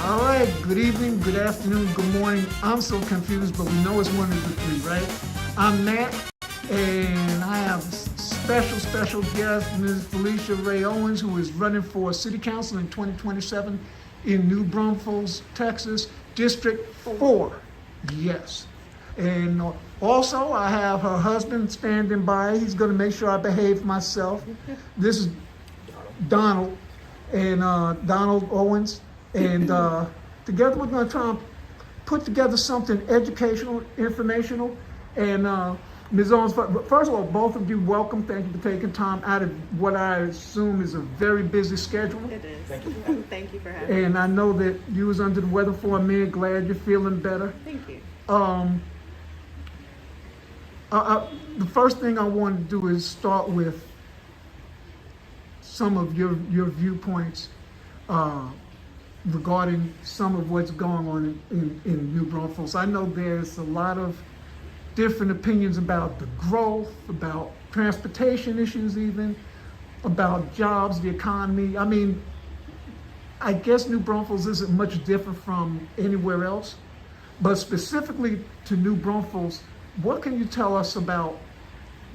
All right, good evening, good afternoon, good morning. I'm so confused, but we know it's one of the three, right? I'm Matt, and I have special guest, Ms. Felicia Ray Owens, who is running for City Council in 2027 in New Braunfels, Texas, District 4. Yes. And also, I have her husband standing by. He's going to make sure I behave myself. This is Donald, and Donald Owens. And together we're going to try and put together something educational, informational. And Ms. Owens, first of all, both of you, welcome. Thank you for taking time out of what I assume is a very busy schedule. It is. Thank you. Thank you for having me. And I know that you was under the weather for a minute. Glad you're feeling better. Thank you. The first thing I want to do is start with some of your viewpoints regarding some of what's going on in New Braunfels. I know there's a lot of different opinions about the growth, about transportation issues even, about jobs, the economy. I mean, I guess New Braunfels isn't much different from anywhere else, but specifically to New Braunfels, what can you tell us about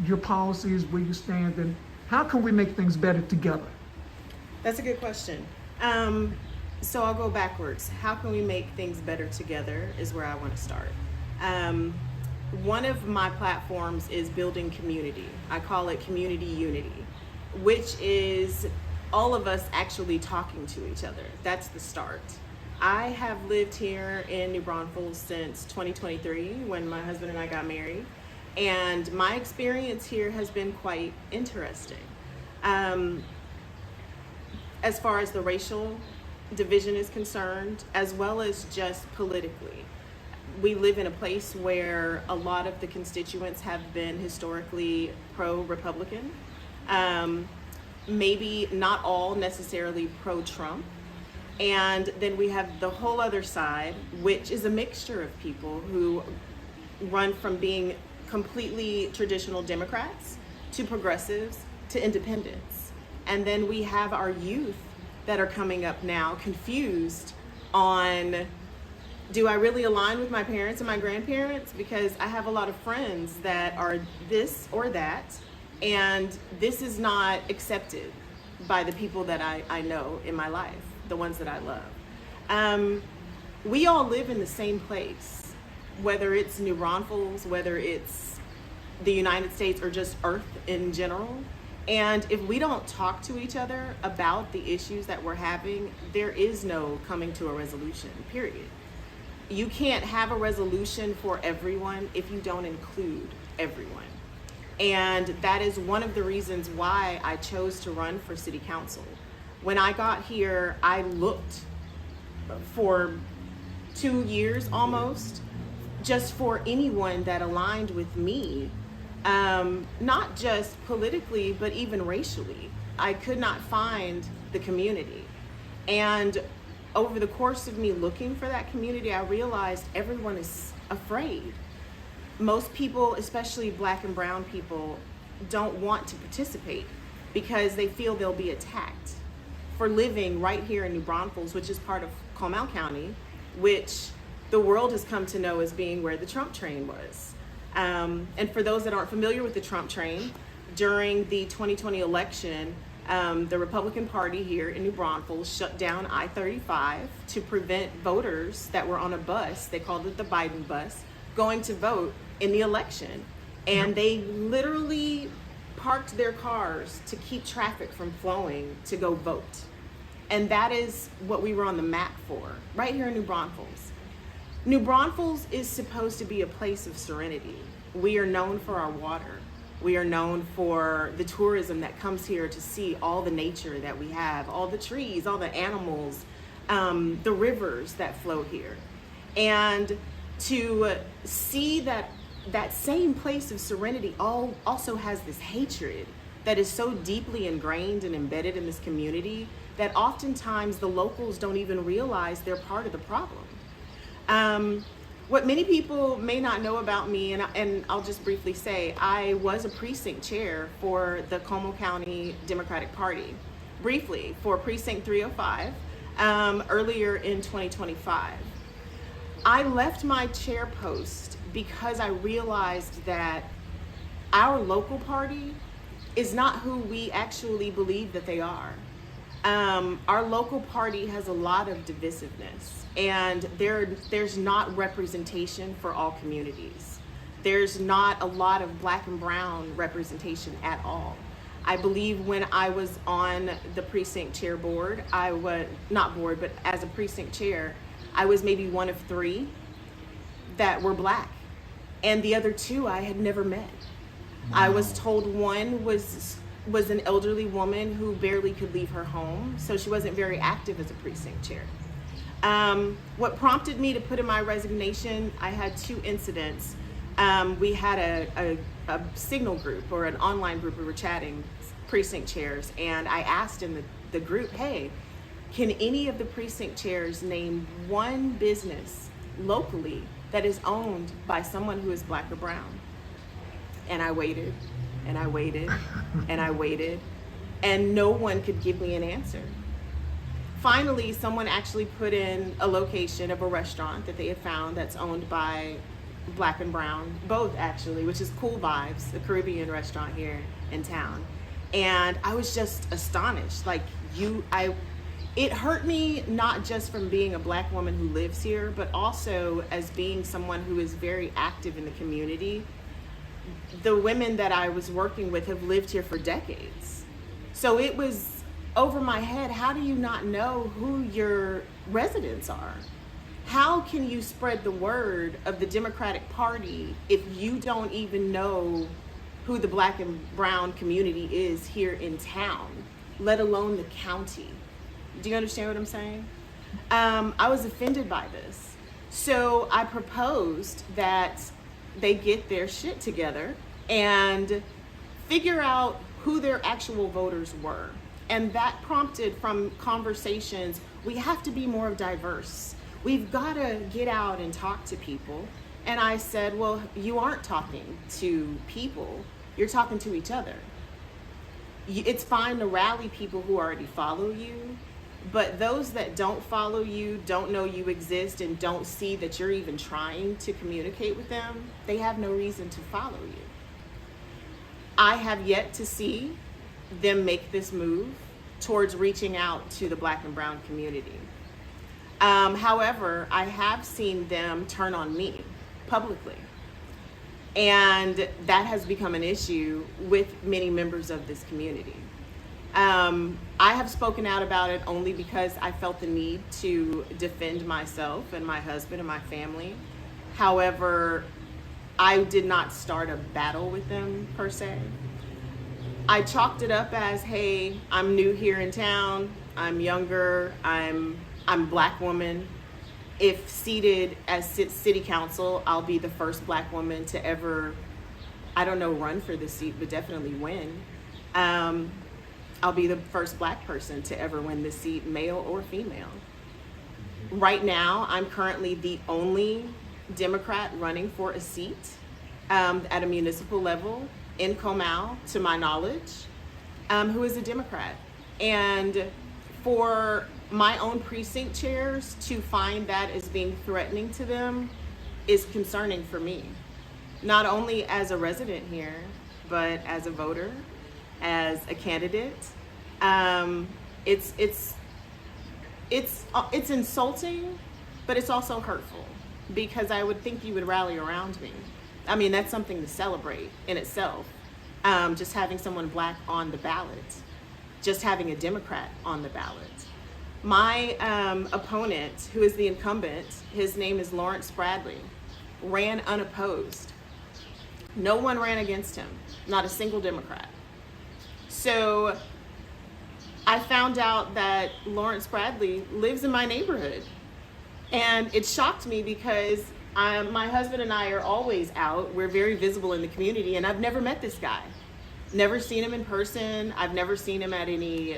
your policies, where you stand, and how can we make things better together? That's a good question. So I'll go backwards. How can we make things better together is where I want to start. One of my platforms is building community. I call it community unity, which is all of us actually talking to each other. That's the start. I have lived here in New Braunfels since 2023 when my husband and I got married. And my experience here has been quite interesting. As far as the racial division is concerned, as well as just politically. We live in a place where a lot of the constituents have been historically pro-Republican. Maybe not all necessarily pro-Trump. And then we have the whole other side, which is a mixture of people who run from being completely traditional Democrats to progressives to independents. And then we have our youth that are coming up now confused on, do I really align with my parents and my grandparents? Because I have a lot of friends that are this or that, and this is not accepted by the people that I know in my life, the ones that I love. We all live in the same place, whether it's New Braunfels, whether it's the United States, or just Earth in general. And if we don't talk to each other about the issues that we're having, there is no coming to a resolution, period. You can't have a resolution for everyone if you don't include everyone. And that is one of the reasons why I chose to run for city council. When I got here, I looked for 2 years almost, just for anyone that aligned with me. Not just politically, but even racially. I could not find the community. And over the course of me looking for that community, I realized everyone is afraid. Most people, especially Black and brown people, don't want to participate because they feel they'll be attacked for living right here in New Braunfels, which is part of Comal County, which the world has come to know as being where the Trump train was. And for those that aren't familiar with the Trump train, during the 2020 election, the Republican Party here in New Braunfels shut down I-35 to prevent voters that were on a bus, they called it the Biden bus, going to vote in the election. And they literally parked their cars to keep traffic from flowing to go vote. And that is what we were on the map for, right here in New Braunfels. New Braunfels is supposed to be a place of serenity. We are known for our water. We are known for the tourism that comes here to see all the nature that we have, all the trees, all the animals, the rivers that flow here. And to see that same place of serenity also has this hatred that is so deeply ingrained and embedded in this community that oftentimes the locals don't even realize they're part of the problem. What many people may not know about me, and I'll just briefly say, I was a precinct chair for the Comal County Democratic Party, briefly for Precinct 305. earlier in 2025. I left my chair post because I realized that our local party is not who we actually believe that they are. Our local party has a lot of divisiveness, and there's not representation for all communities. There's not a lot of black and brown representation at all. I believe when I was on the precinct chair board, I was not board, but as a precinct chair, I was maybe one of 3 that were black, and the other 2 I had never met. I was told one was an elderly woman who barely could leave her home, so she wasn't very active as a precinct chair. What prompted me to put in my resignation, I had 2 incidents. We had a signal group or an online group. We were chatting, precinct chairs, and I asked in the group, hey, can any of the precinct chairs name one business locally that is owned by someone who is black or brown? And I waited, and I waited, and I waited, and no one could give me an answer. Finally, someone actually put in a location of a restaurant that they had found that's owned by black and brown, both actually, which is Cool Vibes, a Caribbean restaurant here in town. And I was just astonished. Like, it hurt me not just from being a black woman who lives here, but also as being someone who is very active in the community. The women that I was working with have lived here for decades. So it was over my head. How do you not know who your residents are? How can you spread the word of the Democratic Party if you don't even know who the black and brown community is here in town, let alone the county? Do you understand what I'm saying? I was offended by this. So I proposed that they get their shit together and figure out who their actual voters were. And that prompted from conversations, we have to be more diverse. We've got to get out and talk to people. And I said, well, you aren't talking to people, you're talking to each other. It's fine to rally people who already follow you, but those that don't follow you, don't know you exist, and don't see that you're even trying to communicate with them, they have no reason to follow you. I have yet to see them make this move towards reaching out to the black and brown community. However, I have seen them turn on me publicly. And that has become an issue with many members of this community. I have spoken out about it only because I felt the need to defend myself and my husband and my family. However, I did not start a battle with them per se. I chalked it up as, hey, I'm new here in town, I'm younger, I'm black woman. If seated as city council, I'll be the first black woman to ever, I don't know, run for the seat, but definitely win. I'll be the first black person to ever win the seat, male or female. Right now, I'm currently the only Democrat running for a seat at a municipal level in Comal, to my knowledge, who is a Democrat. And for my own precinct chairs to find that as being threatening to them is concerning for me. Not only as a resident here, but as a voter, as a candidate. It's insulting, but it's also hurtful, because I would think you would rally around me. I mean, that's something to celebrate in itself. Just having someone black on the ballot, just having a Democrat on the ballot. My opponent, who is the incumbent, his name is Lawrence Bradley, ran unopposed. No one ran against him, not a single Democrat. So I found out that Lawrence Bradley lives in my neighborhood. And it shocked me because my husband and I are always out. We're very visible in the community, and I've never met this guy. Never seen him in person. I've never seen him at any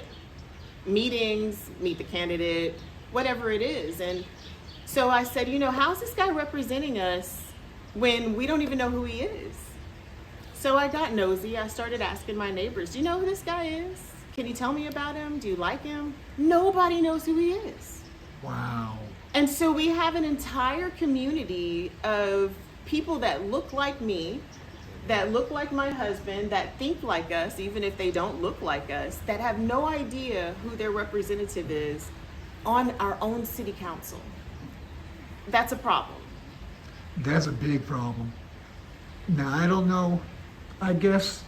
meetings, meet the candidate, whatever it is. And so I said, how's this guy representing us when we don't even know who he is? So I got nosy. I started asking my neighbors, do you know who this guy is? Can you tell me about him? Do you like him? Nobody knows who he is. Wow. And so we have an entire community of people that look like me, that look like my husband, that think like us, even if they don't look like us, that have no idea who their representative is on our own city council. That's a problem. That's a big problem. Now, I don't know, I guess,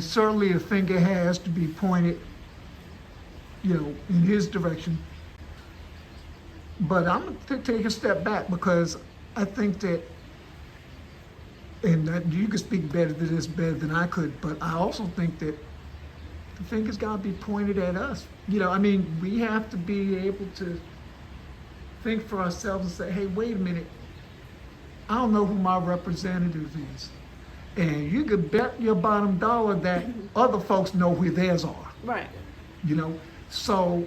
certainly a finger has to be pointed, in his direction. But I'm going to take a step back because I think that, and that you could speak better to this better than I could, but I also think that the finger's got to be pointed at us. We have to be able to think for ourselves and say, hey, wait a minute, I don't know who my representative is. And you could bet your bottom dollar that other folks know who theirs are. Right. So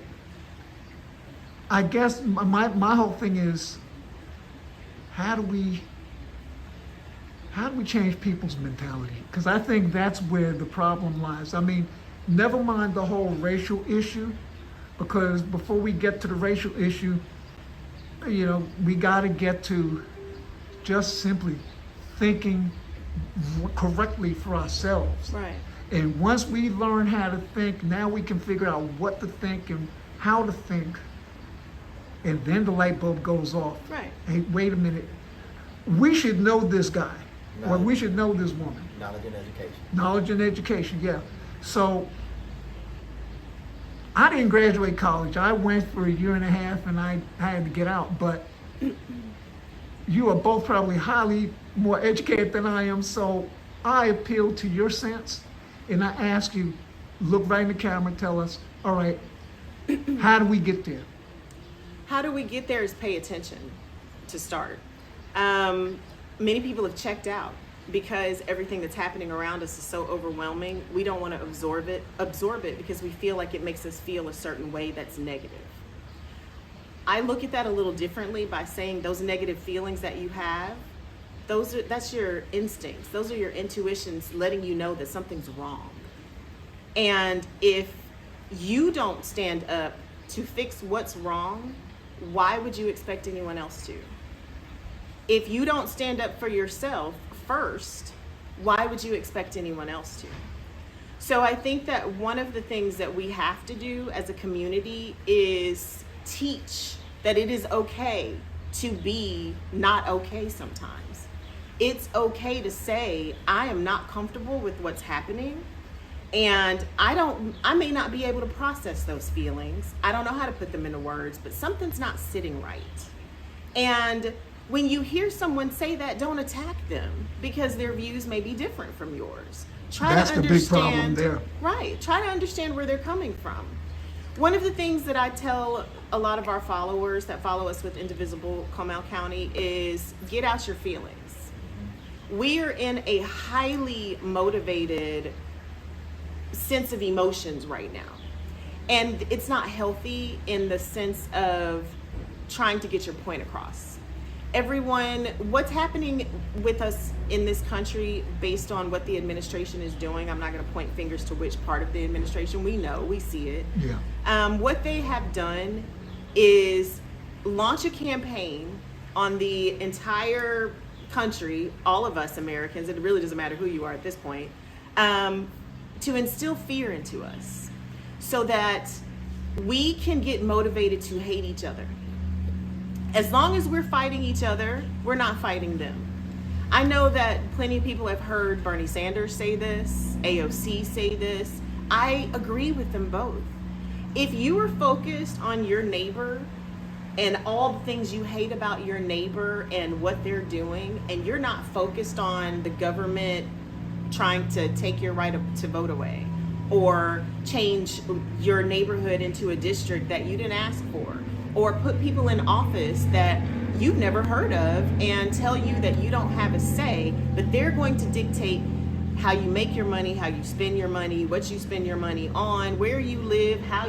I guess my whole thing is, how do we change people's mentality? Because I think that's where the problem lies. Never mind the whole racial issue, because before we get to the racial issue, we got to get to just simply thinking correctly for ourselves. Right. And once we learn how to think, now we can figure out what to think and how to think. And then the light bulb goes off. Right. Hey, wait a minute. We should know this guy, or we should know this woman. Knowledge and education. Knowledge and education, yeah. So I didn't graduate college. I went for a year and a half and I had to get out. But you are both probably highly more educated than I am. So I appeal to your sense and I ask you, look right in the camera and tell us, all right, how do we get there? How do we get there is pay attention to start. Many people have checked out because everything that's happening around us is so overwhelming. We don't want to absorb it because we feel like it makes us feel a certain way that's negative. I look at that a little differently by saying those negative feelings that you have, that's your instincts. Those are your intuitions letting you know that something's wrong. And if you don't stand up to fix what's wrong, why would you expect anyone else to? If you don't stand up for yourself first, why would you expect anyone else to? So I think that one of the things that we have to do as a community is teach that it is okay to be not okay sometimes. It's okay to say, I am not comfortable with what's happening, and I may not be able to process those feelings. I don't know how to put them into words, but something's not sitting right. And when you hear someone say that, don't attack them because their views may be different from yours. That's the big problem there. Right. Try to understand where they're coming from. One of the things that I tell a lot of our followers that follow us with Indivisible Comal County is get out your feelings. We are in a highly motivated sense of emotions right now. And it's not healthy in the sense of trying to get your point across. What's happening with us in this country based on what the administration is doing, I'm not going to point fingers to which part of the administration, we know, we see it. Yeah. What they have done is launch a campaign on the entire country, all of us Americans, it really doesn't matter who you are at this point, to instill fear into us so that we can get motivated to hate each other. As long as we're fighting each other, we're not fighting them. I know that plenty of people have heard Bernie Sanders say this, AOC say this. I agree with them both. If you are focused on your neighbor and all the things you hate about your neighbor and what they're doing, and you're not focused on the government trying to take your right to vote away or change your neighborhood into a district that you didn't ask for, or put people in office that you've never heard of and tell you that you don't have a say, but they're going to dictate how you make your money, how you spend your money, what you spend your money on, where you live, how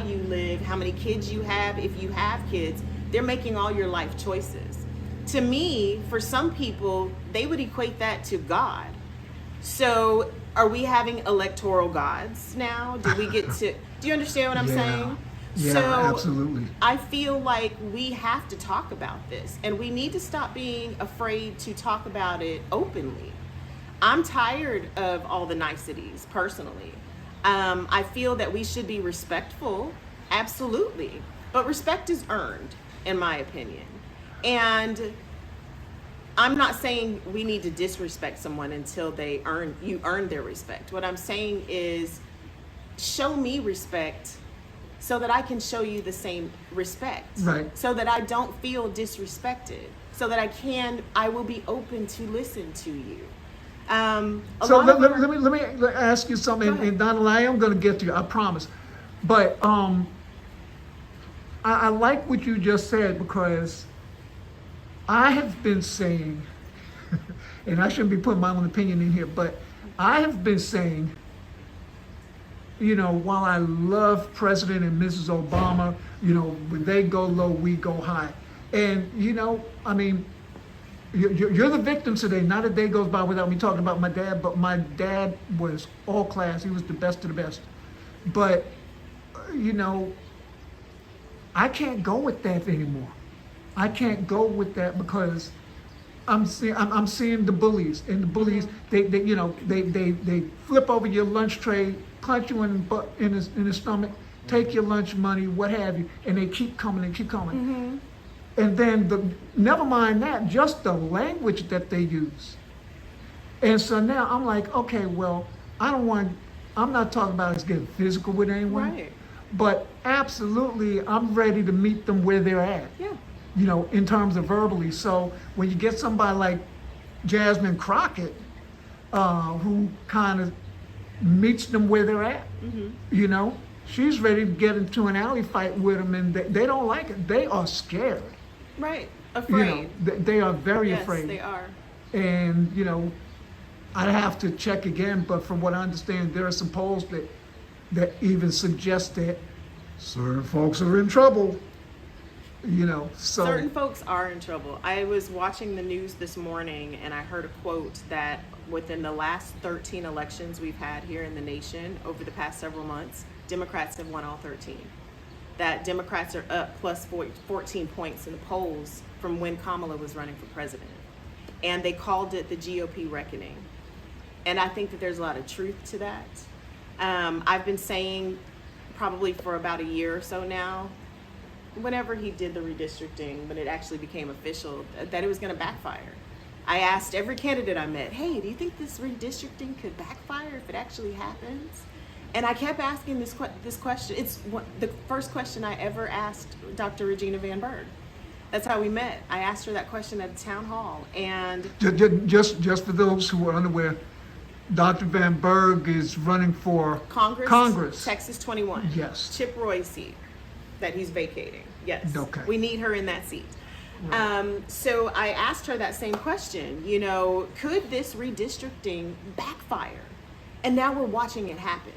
many kids you have, if you have kids. They're making all your life choices. To me, for some people, they would equate that to God. So Are we having electoral gods now? Do we get to, do you understand what I'm saying? Yeah, So absolutely. I feel like we have to talk about this, and we need to stop being afraid to talk about it openly. I'm tired of all the niceties, personally. I feel that we should be respectful, absolutely, but respect is earned, in my opinion. And I'm not saying we need to disrespect someone until you earn their respect. What I'm saying is show me respect so that I can show you the same respect. Right. So that I don't feel disrespected. So that I will be open to listen to you. So let me ask you something, and Donald, I am going to get to you, I promise. But I like what you just said, because I have been saying, and I shouldn't be putting my own opinion in here, but I have been saying, you know, while I love President and Mrs. Obama, you know, when they go low, we go high. And, you know, I mean, you're the victim today. Not a day goes by without me talking about my dad, but my dad was all class. He was the best of the best. But, you know, I can't go with that anymore. I can't go with that, because I'm seeing the bullies, and the bullies, they flip over your lunch tray, punch you in the stomach, take your lunch money, what have you, and they keep coming and keep coming. And then never mind that, just the language that they use. And so now I'm like, okay, well, I'm not talking about us getting physical with anyone, Right. but absolutely, I'm ready to meet them where they're at. Yeah. You know, in terms of verbally. So when you get somebody like Jasmine Crockett, who kind of meets them where they're at, you know, she's ready to get into an alley fight with them, and they don't like it. They are scared. Right. You Afraid. know, they are very Yes, afraid. they are. And, you know, I'd have to check again, but from what I understand, there are some polls that even suggest that certain folks are in trouble. You know, so Certain folks are in trouble. I was watching the news this morning, and I heard a quote that within the last 13 elections we've had here in the nation over the past several months, Democrats have won all 13. That Democrats are up plus 14 points in the polls from when Kamala was running for president. And they called it the GOP reckoning. And I think that there's a lot of truth to that. I've been saying probably for about a year or so now, whenever he did the redistricting, when it actually became official, that it was going to backfire. I asked every candidate I met, hey, do you think this redistricting could backfire if it actually happens? And I kept asking this question. It's the first question I ever asked Dr. Regina Van Berg. That's how we met. I asked her that question at a town hall. And just for those who are unaware, Dr. Van Berg is running for Congress. Texas 21. Yes. Chip Roy's seat that he's vacating. Yes. Okay. We need her in that seat. Right. So I asked her that same question, you know, could this redistricting backfire? And now we're watching it happen,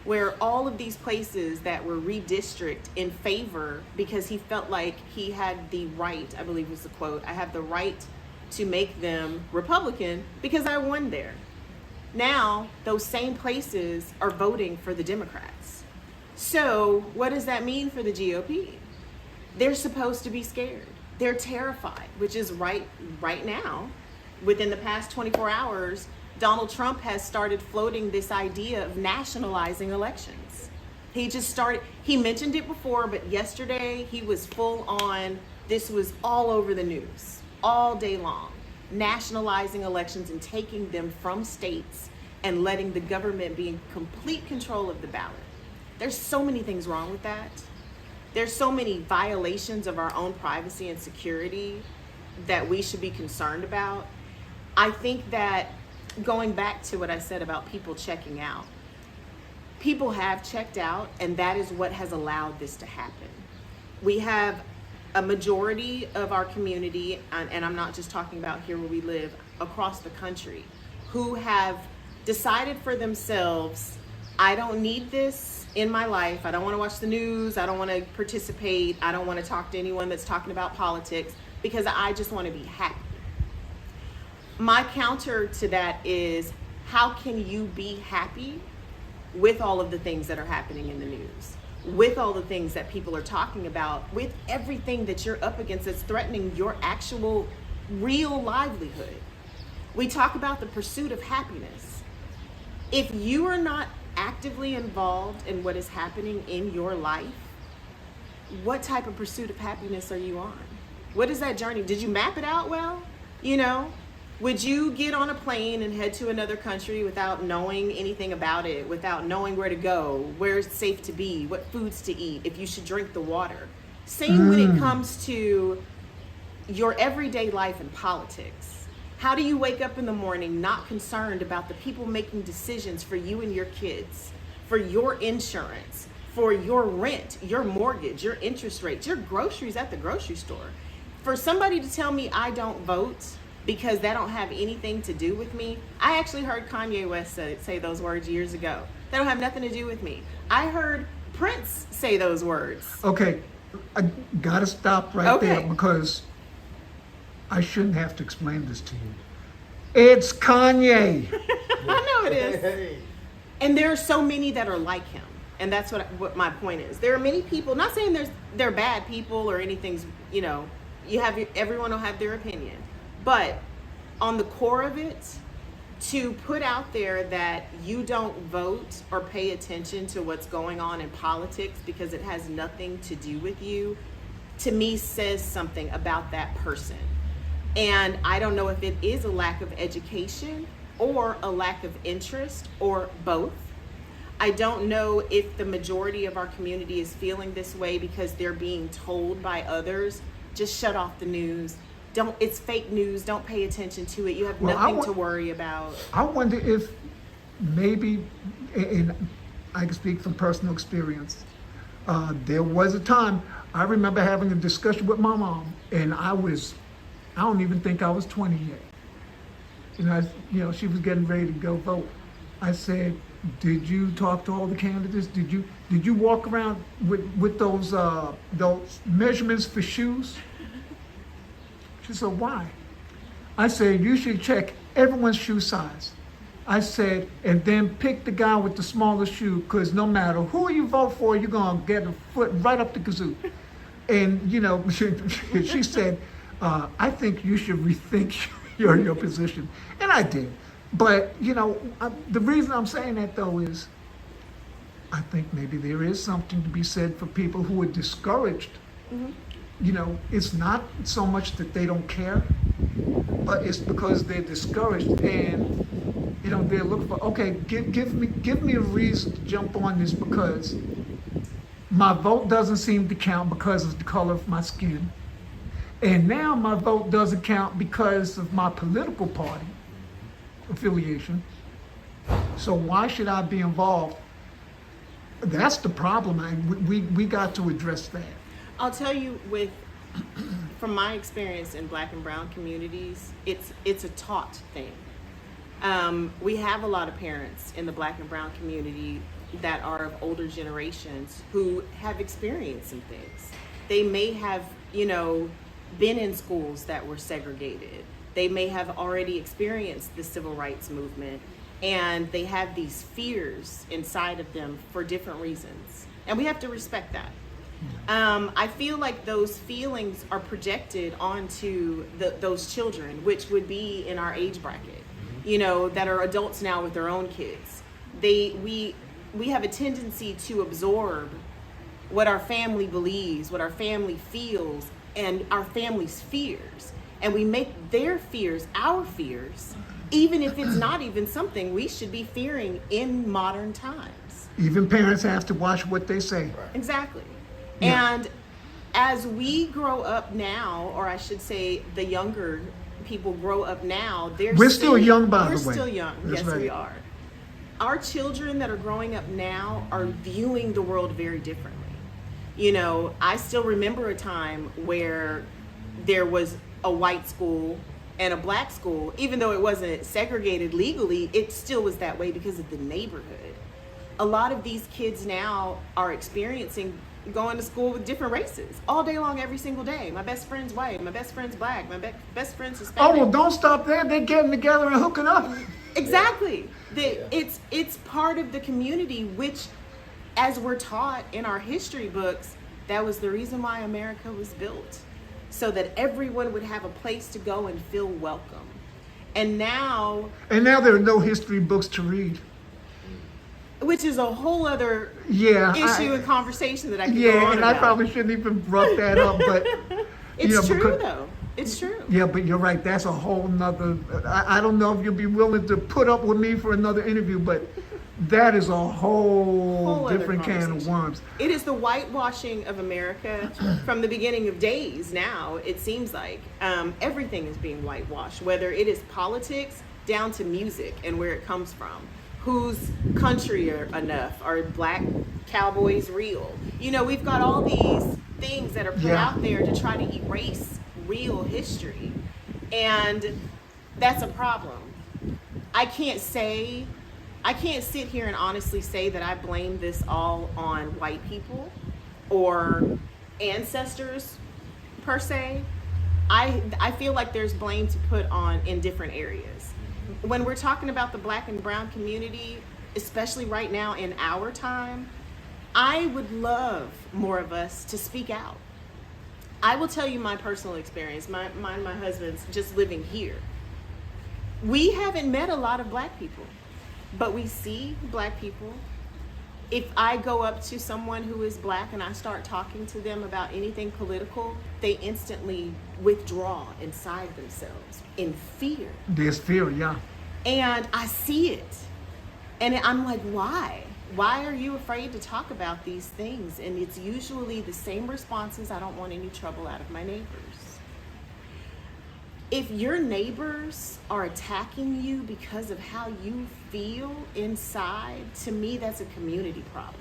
where all of these places that were redistricted in favor because he felt like he had the right, I believe was the quote, I have the right to make them Republican because I won there. Now, those same places are voting for the Democrats. So what does that mean for the GOP? They're supposed to be scared. They're terrified, which is right now. Within the past 24 hours, Donald Trump has started floating this idea of nationalizing elections. He mentioned it before, but yesterday he was full on, this was all over the news, all day long, nationalizing elections and taking them from states and letting the government be in complete control of the ballot. There's so many things wrong with that. There's so many violations of our own privacy and security that we should be concerned about. I think that going back to what I said about people checking out, people have checked out, and that is what has allowed this to happen. We have a majority of our community, and I'm not just talking about here where we live, across the country, who have decided for themselves, I don't need this in my life. I don't want to watch the news. I don't want to participate. I don't want to talk to anyone that's talking about politics because I just want to be happy. My counter to that is, how can you be happy with all of the things that are happening in the news, with all the things that people are talking about, with everything that you're up against that's threatening your actual real livelihood? We talk about the pursuit of happiness. If you are not actively involved in what is happening in your life, what type of pursuit of happiness are you on? What is that journey? Did you map it out well? You know, would you get on a plane and head to another country without knowing anything about it, without knowing where to go, where it's safe to be, what foods to eat, if you should drink the water? Same when it comes to your everyday life and politics. How do you wake up in the morning not concerned about the people making decisions for you and your kids, for your insurance, for your rent, your mortgage, your interest rates, your groceries at the grocery store? For somebody to tell me I don't vote because that don't have anything to do with me. I actually heard Kanye West say those words years ago. That don't have nothing to do with me. I heard Prince say those words. Okay, I gotta stop right there because I shouldn't have to explain this to you. It's Kanye. I know it is. And there are so many that are like him. And that's what my point is. There are many people, not saying they're bad people or anything's, you know, everyone will have their opinion. But on the core of it, to put out there that you don't vote or pay attention to what's going on in politics because it has nothing to do with you, to me says something about that person. And I don't know if it is a lack of education or a lack of interest or both. I don't know if the majority of our community is feeling this way because they're being told by others, just shut off the news. It's fake news. Don't pay attention to it. You have nothing to worry about. I wonder if maybe, and I can speak from personal experience, there was a time I remember having a discussion with my mom, and I don't even think I was 20 yet. She was getting ready to go vote. I said, "Did you talk to all the candidates? Did you walk around with those measurements for shoes?" She said, "Why?" I said, "You should check everyone's shoe size." I said, "And then pick the guy with the smallest shoe, because no matter who you vote for, you're going to get a foot right up the kazoo." And, she said, "I think you should rethink your position." And I did. But, the reason I'm saying that, though, is I think maybe there is something to be said for people who are discouraged. Mm-hmm. It's not so much that they don't care, but it's because they're discouraged and, they're looking for, okay, give me a reason to jump on this because my vote doesn't seem to count because of the color of my skin. And now my vote doesn't count because of my political party affiliation. So why should I be involved? That's the problem. We got to address that. I'll tell you, from my experience in Black and Brown communities, it's a taught thing. We have a lot of parents in the Black and Brown community that are of older generations who have experienced some things. They may have, been in schools that were segregated. They may have already experienced the civil rights movement, and they have these fears inside of them for different reasons. And we have to respect that. I feel like those feelings are projected onto those children, which would be in our age bracket, that are adults now with their own kids. We have a tendency to absorb what our family believes, what our family feels, and our family's fears. And we make their fears our fears, even if it's not even something we should be fearing in modern times. Even parents have to watch what they say. Exactly. Yeah. And as we grow up now, or I should say the younger people grow up now, we're still young, by the way. We're still young. That's yes, right. We are. Our children that are growing up now are viewing the world very differently. I still remember a time where there was a white school and a black school. Even though it wasn't segregated legally, it still was that way because of the neighborhood. A lot of these kids now are experiencing going to school with different races all day long, every single day. My best friend's white, my best friend's black, my best friend's Hispanic. Oh, well, don't stop there. They're getting together and hooking up. Exactly. Yeah. It's part of the community, which, as we're taught in our history books, that was the reason why America was built, so that everyone would have a place to go and feel welcome. And now, there are no history books to read. which is a whole other Yeah, issue and conversation that I could go yeah, on and about. I probably shouldn't even brought that up, but It's you know, true because- though. It's true. Yeah, but you're right. That's a whole nother. I don't know if you'll be willing to put up with me for another interview, but that is a whole Other different can of conversation. worms. It is the whitewashing of America from the beginning of days. Now it seems like everything is being whitewashed, whether it is politics down to music and where it comes from. Who's country enough? Are black cowboys real? You know, we've got all these things that are put Yeah. out there to try to erase real history, and that's a problem. I can't sit here and honestly say that I blame this all on white people or ancestors per se. I feel like there's blame to put on in different areas. When we're talking about the black and brown community, especially right now in our time, I would love more of us to speak out. I will tell you my personal experience, my husband's just living here. We haven't met a lot of black people, but we see black people. If I go up to someone who is black and I start talking to them about anything political, they instantly withdraw inside themselves in fear. There's fear, yeah. And I see it. And I'm like, why? Why are you afraid to talk about these things? And it's usually the same responses. I don't want any trouble out of my neighbors. If your neighbors are attacking you because of how you feel inside, to me, that's a community problem.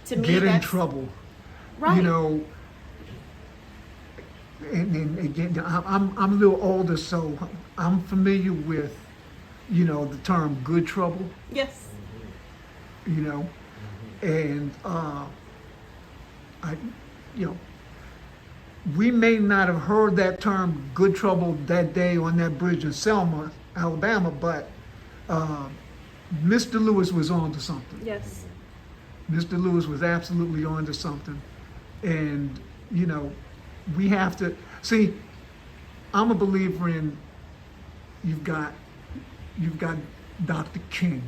To me, Get in that's trouble. right. You know, and again, I'm a little older, so I'm familiar with, you know, the term good trouble. Yes. You know, and you know, we may not have heard that term good trouble that day on that bridge in Selma, Alabama, but Mr. Lewis was on to something. Yes. Mr. Lewis was absolutely on to something. And, you know, we have to see, I'm a believer in you've got Dr. King,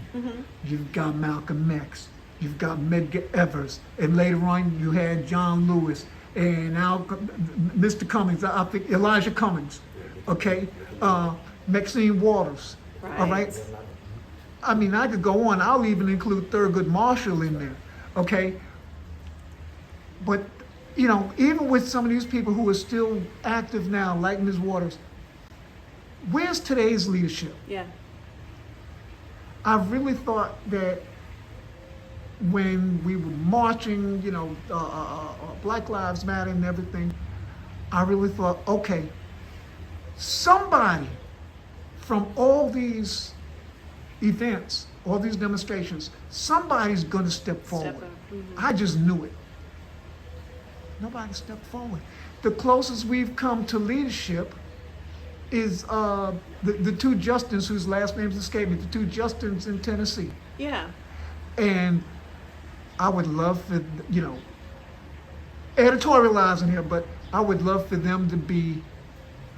you've got Malcolm X, you've got Medgar Evers, and later on you had John Lewis, and now Mr. Cummings, I think Elijah Cummings, okay, Maxine Waters, all right? I mean, I could go on. I'll even include Thurgood Marshall in there, okay? But, you know, even with some of these people who are still active now, like Ms. Waters, where's today's leadership? Yeah. I really thought that when we were marching, you know, Black Lives Matter and everything, I really thought, okay, somebody from all these events, all these demonstrations, somebody's going to step forward. up. I just knew it. Nobody stepped forward. The closest we've come to leadership is the two Justins whose last names escape me, the two Justins in Tennessee. Yeah. And I would love for, you know, editorializing here, but I would love for them to be,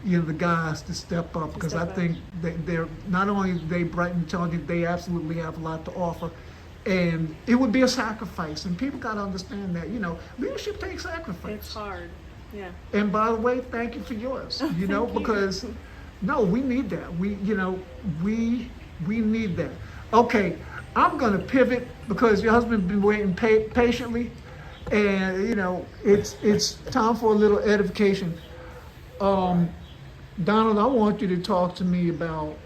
you know, the guys to step up, because I step up. think they're not only are they bright and intelligent, they absolutely have a lot to offer. And it would be a sacrifice, and people got to understand that, you know, leadership takes sacrifice. It's hard. Yeah. And by the way, thank you for yours. You know, Thank you. because no, we need that. We need that. Okay, I'm gonna pivot because your husband's been waiting patiently, and you know, it's time for a little edification. Donald, I want you to talk to me about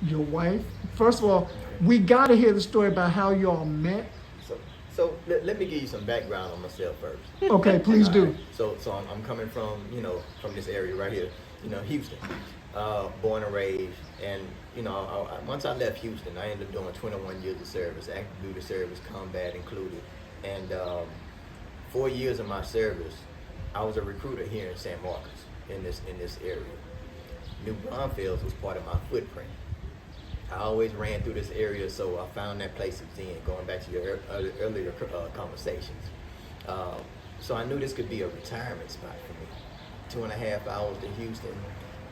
your wife. First of all, we got to hear the story about how y'all met. So let me give you some background on myself first. Okay, please do. Alright. So I'm coming from, you know, from this area right here, you know, Houston, born and raised, and you know, once I left Houston, I ended up doing 21 years of service, active duty service, combat included, and 4 years of my service, I was a recruiter here in San Marcos, in this area. New Braunfels was part of my footprint. I always ran through this area, so I found that place of zen, going back to your earlier conversations. So I knew this could be a retirement spot for me. 2.5 hours to Houston,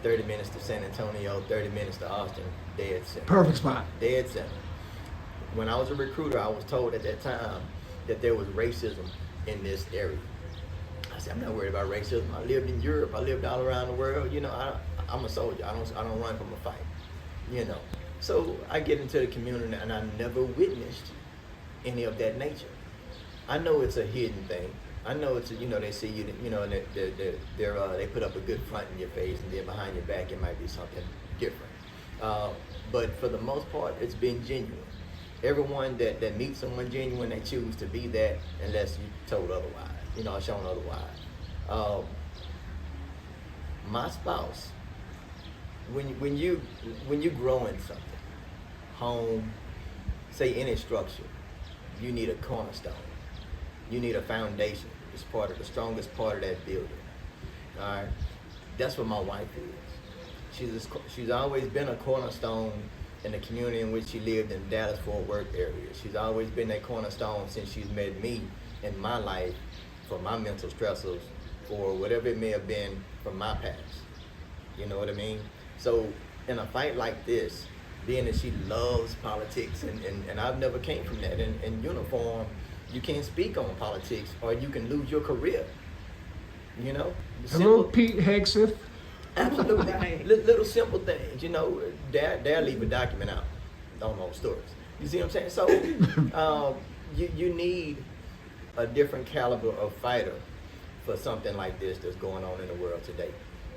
30 minutes to San Antonio, 30 minutes to Austin, dead center. Perfect spot. Dead center. When I was a recruiter, I was told at that time that there was racism in this area. I said, I'm not worried about racism. I lived in Europe. I lived all around the world. You know, I'm a soldier. I don't run from a fight. You know. So I get into the community and I never witnessed any of that nature. I know it's a hidden thing. I know it's they see you, and they put up a good front in your face, and then behind your back it might be something different. But for the most part, it's been genuine. Everyone that meets someone genuine, they choose to be that unless you told otherwise, shown otherwise. My spouse, when you grow in something, home, say any structure, you need a cornerstone. You need a foundation. It's part of the strongest part of that building. All right, that's what my wife is. She's always been a cornerstone in the community in which she lived in Dallas-Fort Worth area. She's always been that cornerstone since she's met me in my life for my mental stressors, for whatever it may have been from my past. You know what I mean? So in a fight like this, being that she loves politics, and I've never came from that. In uniform, you can't speak on politics or you can lose your career. Hello, Pete Hegseth. Absolutely. Right. Little simple things, they'll leave a document out on those stories. You see what I'm saying? So you need a different caliber of fighter for something like this that's going on in the world today.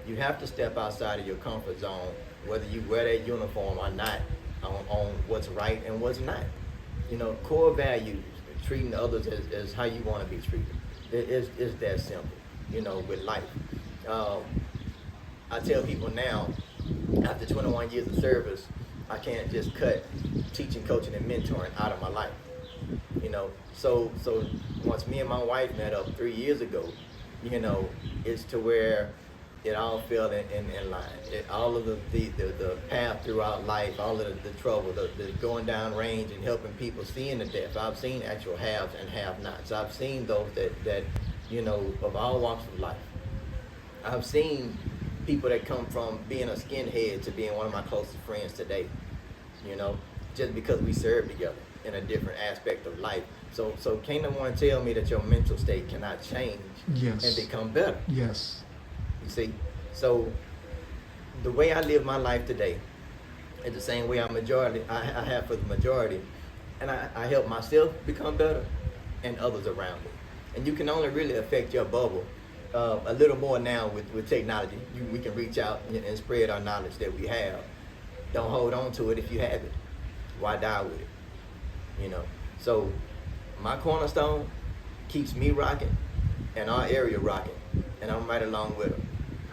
You have to step outside of your comfort zone, whether you wear that uniform or not, on what's right and what's not. Core values, treating others as how you want to be treated. It's that simple, with life. I tell people now, after 21 years of service, I can't just cut teaching, coaching, and mentoring out of my life. So once me and my wife met up 3 years ago, it's to where it all fell in line. All of the path throughout life, all of the trouble, the going down range and helping people seeing the death. I've seen actual haves and have-nots. I've seen those that of all walks of life. I've seen people that come from being a skinhead to being one of my closest friends today, just because we served together in a different aspect of life. So can't no one tell me that your mental state cannot change and become better. Yes. You see, so the way I live my life today is the same way I have for the majority, and I help myself become better and others around me. And you can only really affect your bubble a little more now with technology. We can reach out and spread our knowledge that we have. Don't hold on to it if you have it. Why die with it? So my cornerstone keeps me rocking and our area rocking, and I'm right along with them.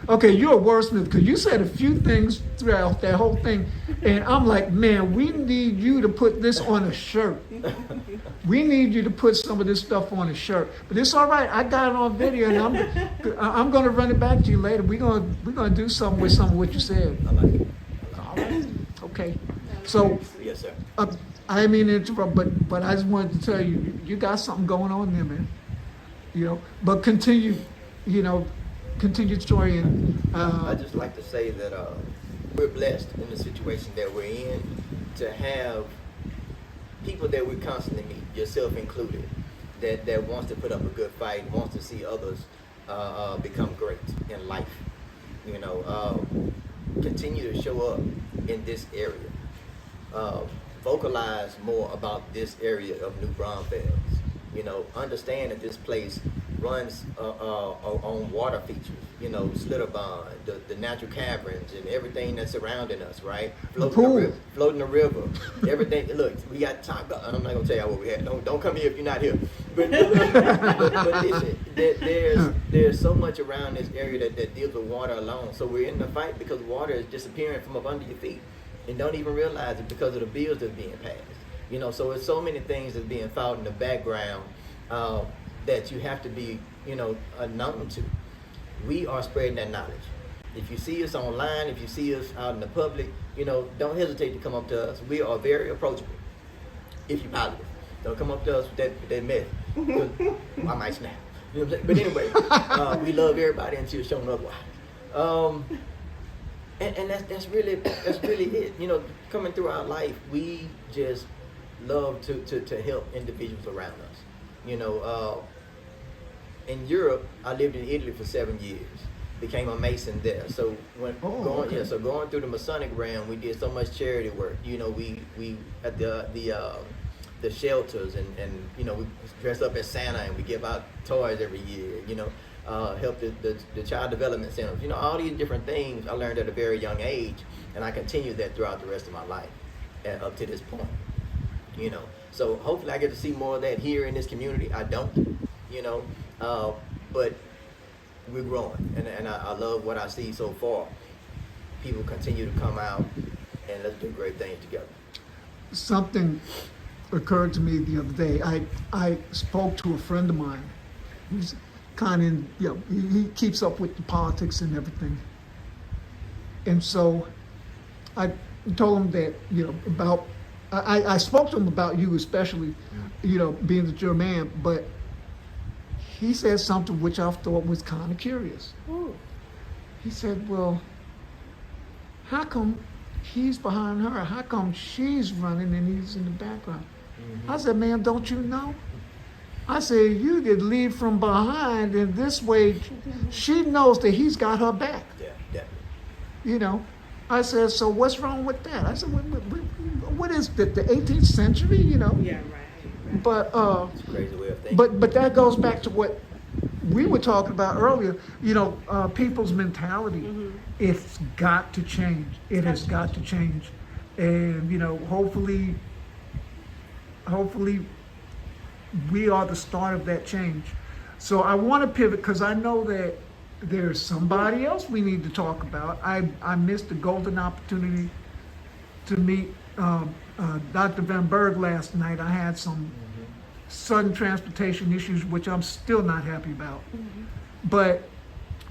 Okay, you're a wordsmith because you said a few things throughout that whole thing, and I'm like, man, we need you to put this on a shirt. We need you to put some of this stuff on a shirt. But it's all right. I got it on video, and I'm going to run it back to you later. We're gonna do something with some of what you said. I like it. All right. Okay. So Yes, sir. I didn't mean to interrupt, but I just wanted to tell you, you got something going on there, man. But continue, continue trying. I just like to say that we're blessed in the situation that we're in to have people that we constantly meet, yourself included, that wants to put up a good fight, wants to see others become great in life. Continue to show up in this area. Vocalize more about this area of New Braunfels. Understand that this place runs on water features, Slitterbond, the natural caverns and everything that's surrounding us, right? Floating the river, everything. Look, we got top. I'm not gonna tell you what we had. Don't come here if you're not here. But listen, there's so much around this area that deals with water alone. So we're in the fight because water is disappearing from up under your feet, and don't even realize it because of the bills that's being passed. So it's so many things that's being fought in the background that you have to be, known to. We are spreading that knowledge. If you see us online, if you see us out in the public, don't hesitate to come up to us. We are very approachable. If you're positive, don't come up to us with that mess. I might snap. You know what I'm saying? But anyway, we love everybody until shown otherwise. And that's really it. Coming through our life, we just love to help individuals around us. In Europe, I lived in Italy for 7 years. Became a Mason there. So going through the Masonic realm, we did so much charity work. We at the shelters and we dress up as Santa and we give out toys every year. Help the child development centers. All these different things I learned at a very young age, and I continued that throughout the rest of my life, up to this point. So hopefully I get to see more of that here in this community. I don't, but we're growing, and I love what I see so far. People continue to come out, and let's do great things together. Something occurred to me the other day. I spoke to a friend of mine who's kind of, he keeps up with the politics and everything. And so I told him that, I spoke to him about you especially, being that you're a man, but he said something which I thought was kind of curious. Ooh. He said, well, how come he's behind her? How come she's running and he's in the background? Mm-hmm. I said, man, don't you know? I said, you could lead from behind, and this way she knows that he's got her back. Yeah, definitely. I said, so what's wrong with that? I said, what is the 18th century, Yeah, right. But it's a crazy way of thinking. but that goes back to what we were talking about earlier. People's mentality. Mm-hmm. It's got to change. It has got to change, and hopefully we are the start of that change. So I want to pivot because I know that there's somebody else we need to talk about. I missed the golden opportunity to meet Dr. Van Berg last night. I had some sudden transportation issues, which I'm still not happy about. Mm-hmm. But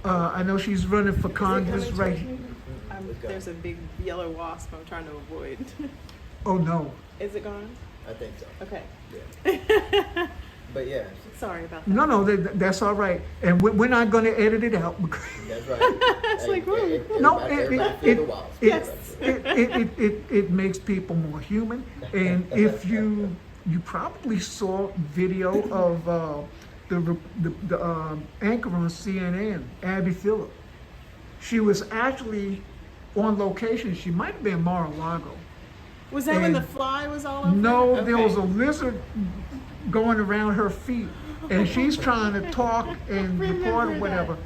I know she's running for Congress right here. There's a big yellow wasp I'm trying to avoid. Oh no. Is it gone? I think so. Okay. Yeah. But yeah. Sorry about that. No, that's all right. And we're not going to edit it out. That's right. It's like, whoa. No, Yes. it makes people more human. And if you probably saw video of the anchor on CNN, Abby Phillip. She was actually on location. She might have been Mar-a-Lago. Was that when the fly was all over? No, her? there was a lizard going around her feet, and she's trying to talk and record or whatever,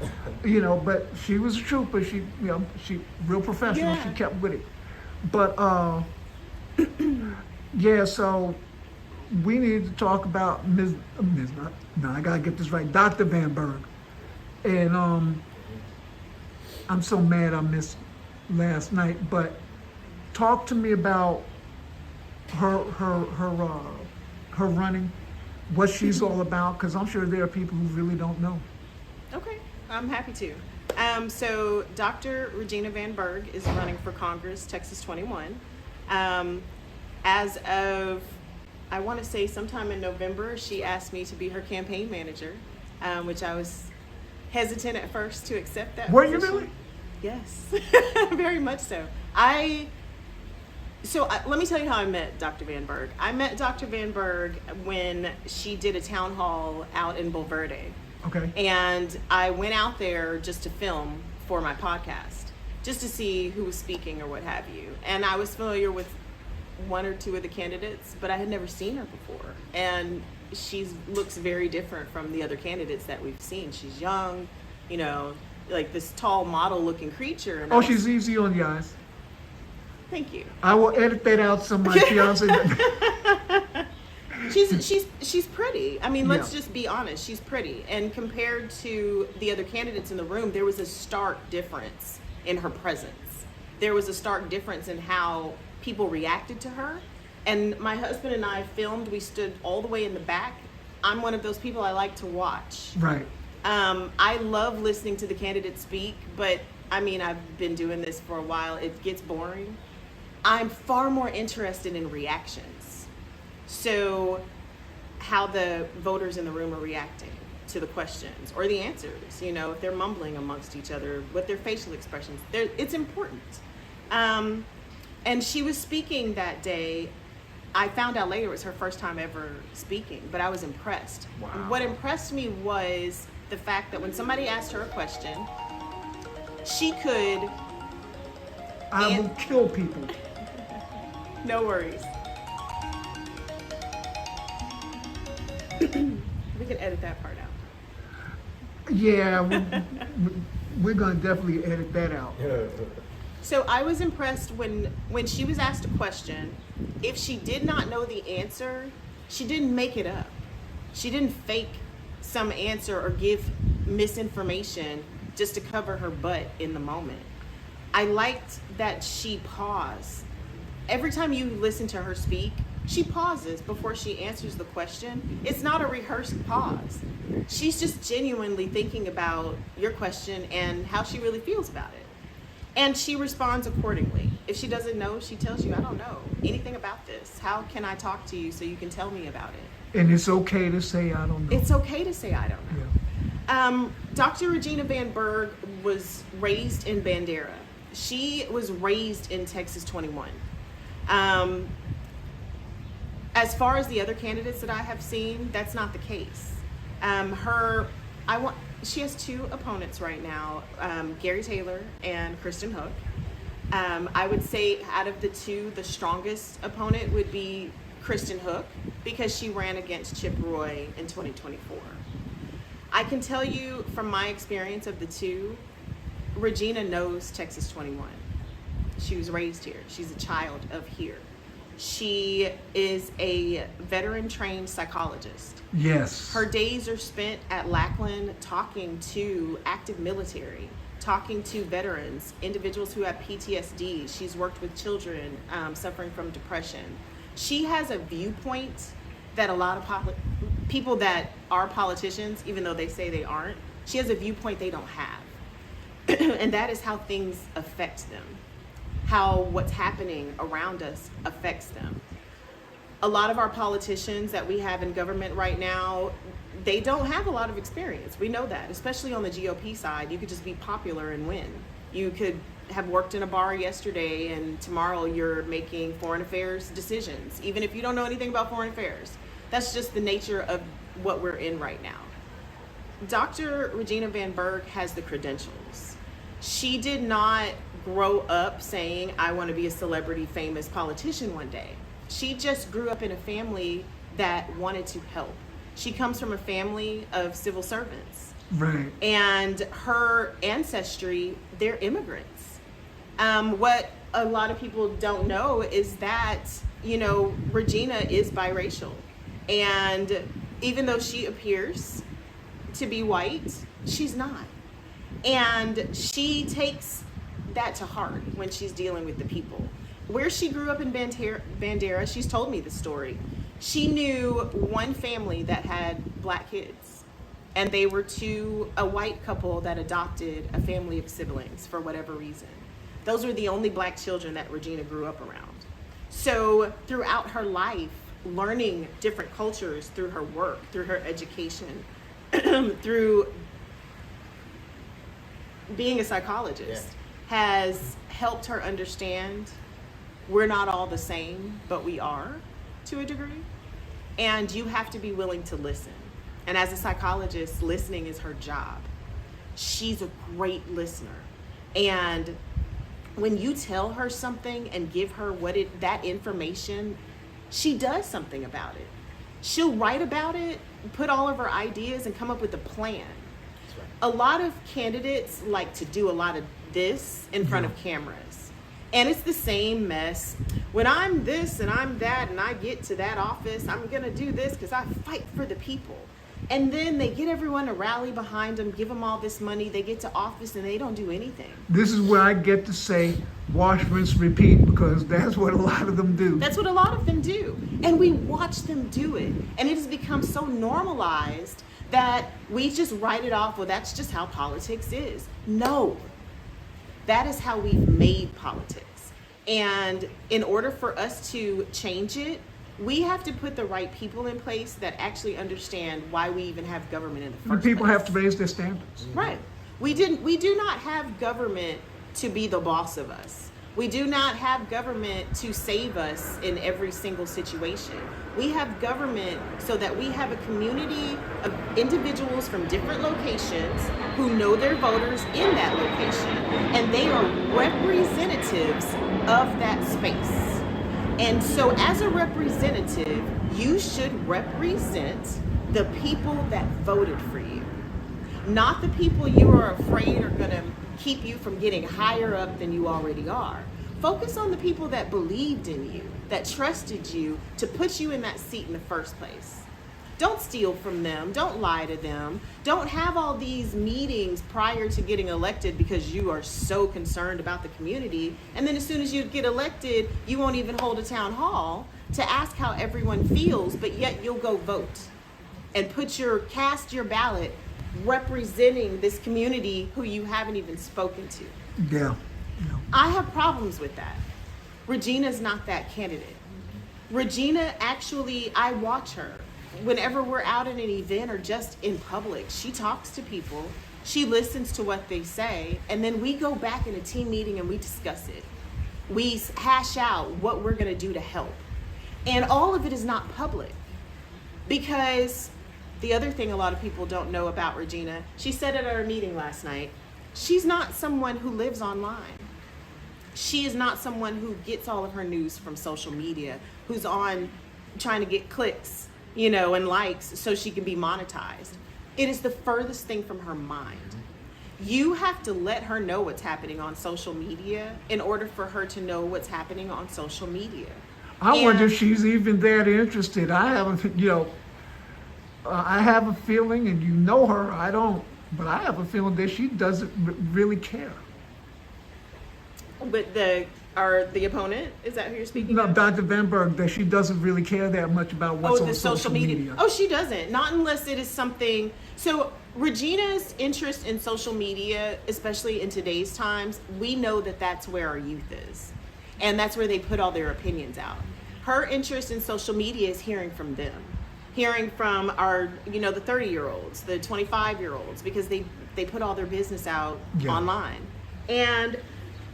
but she was a trooper. She real professional. Yeah. She kept with it. But yeah, so we need to talk about I gotta get this right, Dr. Van Berg. And I'm so mad I missed last night, but talk to me about her running, what she's all about, because I'm sure there are people who really don't know. Okay, I'm happy to. So Dr. Regina Van Berg is running for Congress, Texas 21. As of, I want to say sometime in November, she asked me to be her campaign manager, which I was hesitant at first to accept that Were you position. really? Yes, very much so. Let me tell you how I met Dr. Van Berg. I met Dr. Van Berg when she did a town hall out in Bulverde. Okay. And I went out there just to film for my podcast, just to see who was speaking or what have you. And I was familiar with one or two of the candidates, but I had never seen her before. And she looks very different from the other candidates that we've seen. She's young, like this tall model-looking creature. And She's easy on the eyes. Thank you. I will edit that out so my fiance. She's pretty. I mean, let's Yeah. just be honest. She's pretty. And compared to the other candidates in the room, there was a stark difference in her presence. There was a stark difference in how people reacted to her. And my husband and I filmed. We stood all the way in the back. I'm one of those people I like to watch. Right. I love listening to the candidates speak, but I mean, I've been doing this for a while. It gets boring. I'm far more interested in reactions. So how the voters in the room are reacting to the questions or the answers, you know, if they're mumbling amongst each other, what their facial expressions, it's important. And she was speaking that day. I found out later it was her first time ever speaking, but I was impressed. Wow. What impressed me was the fact that when somebody asked her a question, she could... I will kill people. No worries. We can edit that part out. Yeah, we're gonna definitely edit that out. So I was impressed when she was asked a question. If she did not know the answer, she didn't make it up. She didn't fake some answer or give misinformation just to cover her butt in the moment. I liked that she paused. Every time you listen to her speak, she pauses before she answers the question. It's not a rehearsed pause. She's just genuinely thinking about your question and how she really feels about it. And she responds accordingly. If she doesn't know, she tells you, I don't know anything about this. How can I talk to you so you can tell me about it? And it's okay to say I don't know. It's okay to say I don't know. Yeah. Dr. Regina Van Berg was raised in Bandera. She was raised in Texas 21. As far as the other candidates that I have seen, that's not the case. She has two opponents right now, Gary Taylor and Kristen Hook. I would say out of the two, the strongest opponent would be Kristen Hook because she ran against Chip Roy in 2024. I can tell you from my experience of the two, Regina knows Texas 21. She was raised here. She's a child of here. She is a veteran-trained psychologist. Yes. Her days are spent at Lackland talking to active military, talking to veterans, individuals who have PTSD. She's worked with children suffering from depression. She has a viewpoint that a lot of people that are politicians, even though they say they aren't, she has a viewpoint they don't have. And that is how things affect them. How what's happening around us affects them. A lot of our politicians that we have in government right now, they don't have a lot of experience. We know that, especially on the GOP side. You could just be popular and win. You could have worked in a bar yesterday and tomorrow you're making foreign affairs decisions, even if you don't know anything about foreign affairs. That's just the nature of what we're in right now. Dr. Regina Van Berg has the credentials. She did not grow up saying, I want to be a celebrity, famous politician one day. She just grew up in a family that wanted to help. She comes from a family of civil servants. Right. And her ancestry, they're immigrants. What a lot of people don't know is that, you know, Regina is biracial. And even though she appears to be white, she's not. And she takes that to heart when she's dealing with the people. Where she grew up in Bandera, she's told me the story. She knew one family that had black kids, and they were a white couple that adopted a family of siblings for whatever reason. Those were the only black children that Regina grew up around. So throughout her life, learning different cultures through her work, through her education, through being a psychologist, has helped her understand we're not all the same, but we are to a degree. And you have to be willing to listen. And as a psychologist, listening is her job. She's a great listener. And when you tell her something and give her that information, she does something about it. She'll write about it, put all of her ideas, and come up with a plan. That's right. A lot of candidates like to do a lot of this in front of cameras. And it's the same mess. When I'm this and I'm that and I get to that office, I'm going to do this because I fight for the people. And then they get everyone to rally behind them, give them all this money. They get to office and they don't do anything. This is where I get to say wash, rinse, repeat, because that's what a lot of them do. That's what a lot of them do. And we watch them do it. And it has become so normalized that we just write it off. Well, that's just how politics is. No. That is how we've made politics. And in order for us to change it, we have to put the right people in place that actually understand why we even have government in the The first people place. have to raise their standards. Right. We do not have government to be the boss of us. We do not have government to save us in every single situation. We have government so that we have a community of individuals from different locations who know their voters in that location, and they are representatives of that space. And so as a representative, you should represent the people that voted for you, not the people you are afraid are going to keep you from getting higher up than you already are. Focus on the people that believed in you, that trusted you to put you in that seat in the first place. Don't steal from them. Don't lie to them. Don't have all these meetings prior to getting elected because you are so concerned about the community. And then as soon as you get elected, you won't even hold a town hall to ask how everyone feels, but yet you'll go vote and cast your ballot representing this community who you haven't even spoken to. Yeah. I have problems with that. Regina's not that candidate. Regina, actually, I watch her. Whenever we're out at an event or just in public, she talks to people, she listens to what they say, and then we go back in a team meeting and we discuss it. We hash out what we're gonna do to help. And all of it is not public. Because the other thing a lot of people don't know about Regina, she said at our meeting last night, she's not someone who lives online. She is not someone who gets all of her news from social media, who's on trying to get clicks, and likes so she can be monetized. It is the furthest thing from her mind. You have to let her know what's happening on social media in order for her to know what's happening on social media. I wonder if she's even that interested. I have a feeling, and you know her, I don't, but I have a feeling that she doesn't really care. But the opponent, is that who you're speaking No, of? Dr. Van Berg, that she doesn't really care that much about what's on the social media. Oh, she doesn't. Not unless it is something. So Regina's interest in social media, especially in today's times, we know that that's where our youth is. And that's where they put all their opinions out. Her interest in social media is hearing from them. Hearing from our, the 30-year-olds, the 25-year-olds, because they put all their business out online. And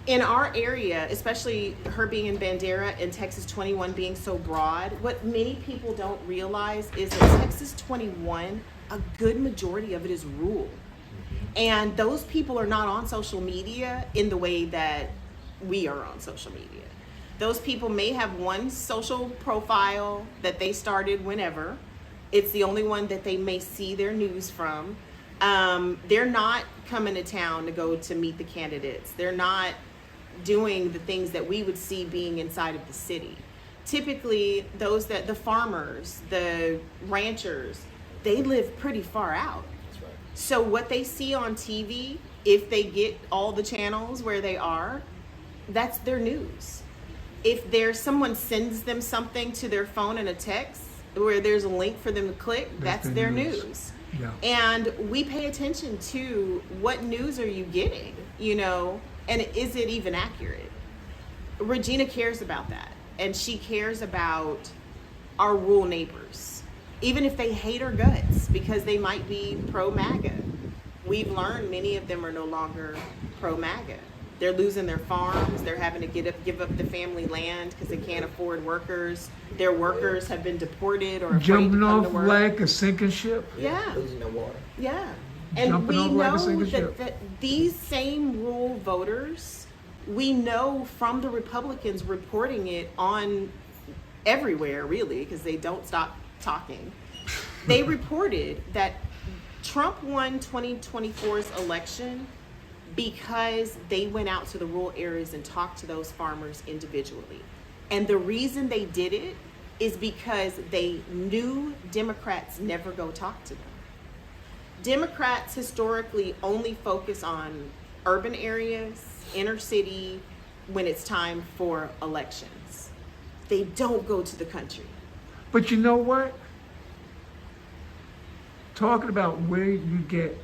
in our area, especially her being in Bandera and Texas 21 being so broad, what many people don't realize is that Texas 21, a good majority of it is rural. And those people are not on social media in the way that we are on social media. Those people may have one social profile that they started whenever. It's the only one that they may see their news from. They're not coming to town to go to meet the candidates. They're not doing the things that we would see being inside of the city. Typically, the farmers, the ranchers, they live pretty far out. That's right. So what they see on TV, if they get all the channels where they are, that's their news. If someone sends them something to their phone in a text where there's a link for them to click, that's their news. Yeah. And we pay attention to what news are you getting, and is it even accurate? Regina cares about that. And she cares about our rural neighbors, even if they hate her guts because they might be pro-MAGA. We've learned many of them are no longer pro-MAGA. They're losing their farms. They're having to give up the family land because they can't afford workers. Their workers have been deported or afraid Jumping to come off to work. like a sinking ship. Yeah. Losing their water. Yeah. And Jumping we off like a know sinking ship. that these same rural voters, we know from the Republicans reporting it on everywhere, really, because they don't stop talking. They reported that Trump won 2024's election because they went out to the rural areas and talked to those farmers individually. And the reason they did it is because they knew Democrats never go talk to them. Democrats historically only focus on urban areas, inner city, when it's time for elections. They don't go to the country. But you know what? Talking about where you get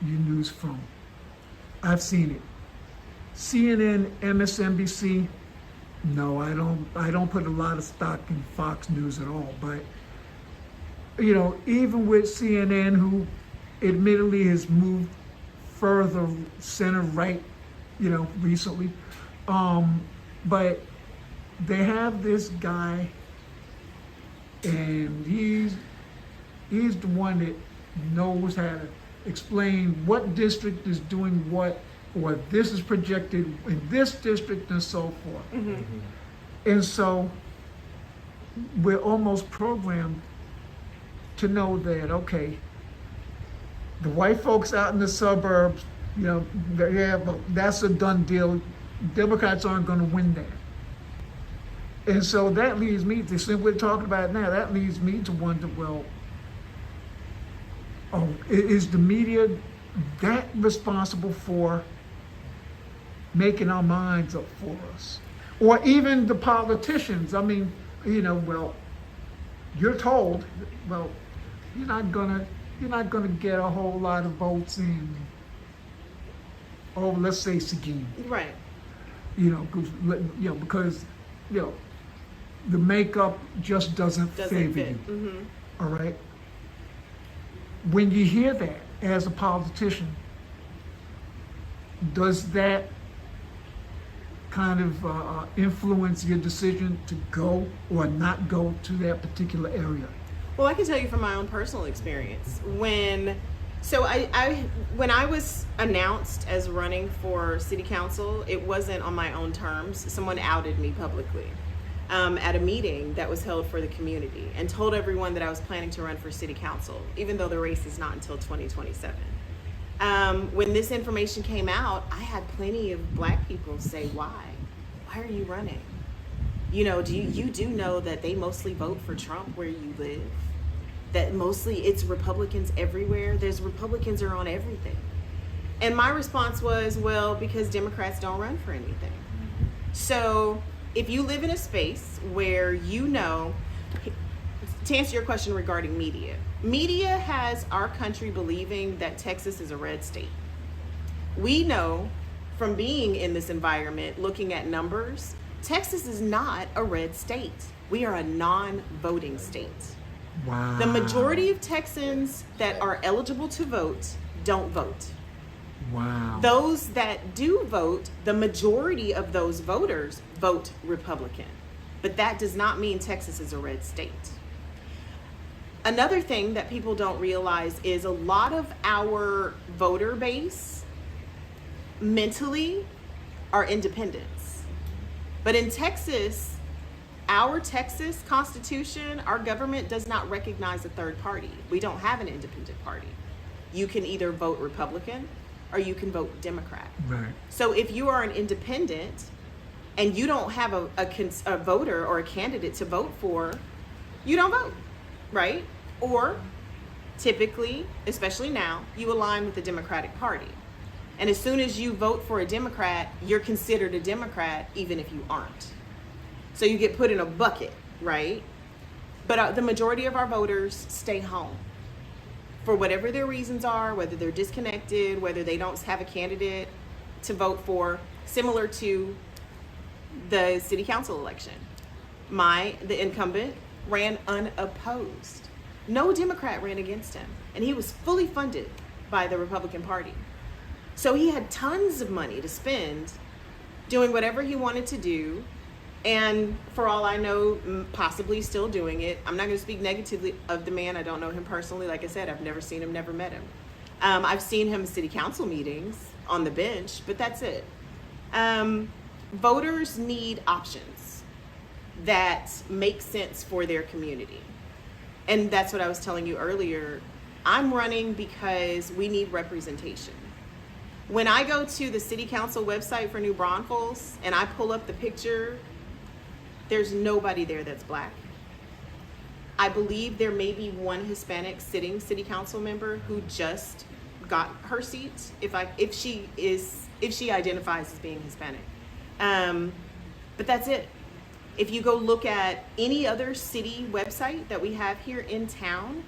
your news from, I've seen it. CNN, MSNBC, no, I don't put a lot of stock in Fox News at all. But, even with CNN, who admittedly has moved further center right, recently, but they have this guy, and he's the one that knows how to explain what district is doing what, or this is projected in this district, and so forth. Mm-hmm. And so we're almost programmed to know that, okay, the white folks out in the suburbs, that's a done deal. Democrats aren't going to win that. And so that leads me to, since we're talking about it now, that leads me to wonder, well, is the media that responsible for making our minds up for us? Or even the politicians. I mean, well, you're told, well, you're not gonna get a whole lot of votes in, let's say Seguin. Right. Because the makeup just doesn't favor fit. you. Mm-hmm. All right. When you hear that as a politician, does that kind of influence your decision to go or not go to that particular area? Well, I can tell you from my own personal experience. When I was announced as running for city council, it wasn't on my own terms. Someone outed me publicly at a meeting that was held for the community and told everyone that I was planning to run for city council, even though the race is not until 2027. When this information came out, I had plenty of black people say, why are you running? Do you know that they mostly vote for Trump where you live? That mostly it's Republicans everywhere. There's Republicans are on everything. And my response was, well, because Democrats don't run for anything. So if you live in a space where to answer your question regarding media has our country believing that Texas is a red state. We know from being in this environment, looking at numbers, Texas is not a red state. We are a non-voting state. Wow. The majority of Texans that are eligible to vote don't vote. Wow. Those that do vote, the majority of those voters vote Republican. But that does not mean Texas is a red state. Another thing that people don't realize is a lot of our voter base mentally are independents. But in Texas, our Texas Constitution, our government does not recognize a third party. We don't have an independent party. You can either vote Republican or you can vote Democrat. Right. So if you are an independent and you don't have a voter or a candidate to vote for, you don't vote, right? Or typically, especially now, you align with the Democratic Party. And as soon as you vote for a Democrat, you're considered a Democrat even if you aren't. So you get put in a bucket, right? But the majority of our voters stay home for whatever their reasons are, whether they're disconnected, whether they don't have a candidate to vote for, similar to the city council election. The incumbent ran unopposed. No Democrat ran against him, and he was fully funded by the Republican Party. So he had tons of money to spend doing whatever he wanted to do, and for all I know, possibly still doing it. I'm not going to speak negatively of the man. I don't know him personally. Like I said, I've never seen him, never met him. I've seen him in city council meetings on the bench, but that's it. Voters need options that make sense for their community. And that's what I was telling you earlier. I'm running because we need representation. When I go to the city council website for New Braunfels and I pull up the picture, there's nobody there that's black. I believe there may be one Hispanic sitting city council member who just got her seat, if she identifies as being Hispanic. But that's it. If you go look at any other city website that we have here in town,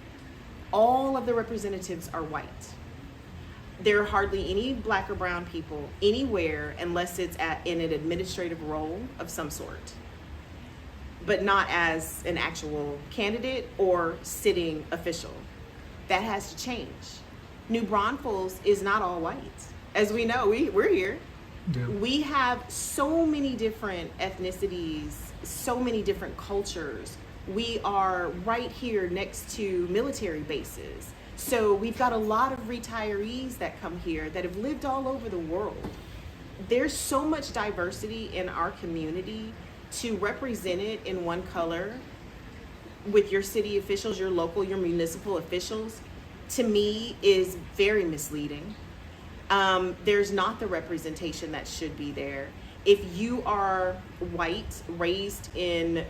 all of the representatives are white. There are hardly any black or brown people anywhere unless it's in an administrative role of some sort, but not as an actual candidate or sitting official. That has to change. New Braunfels is not all white. As we know, we're here. Yeah. We have so many different ethnicities, so many different cultures. We are right here next to military bases. So we've got a lot of retirees that come here that have lived all over the world. There's so much diversity in our community. To represent it in one color with your city officials, your local, your municipal officials, to me is very misleading. There's not the representation that should be there. If you are white, raised in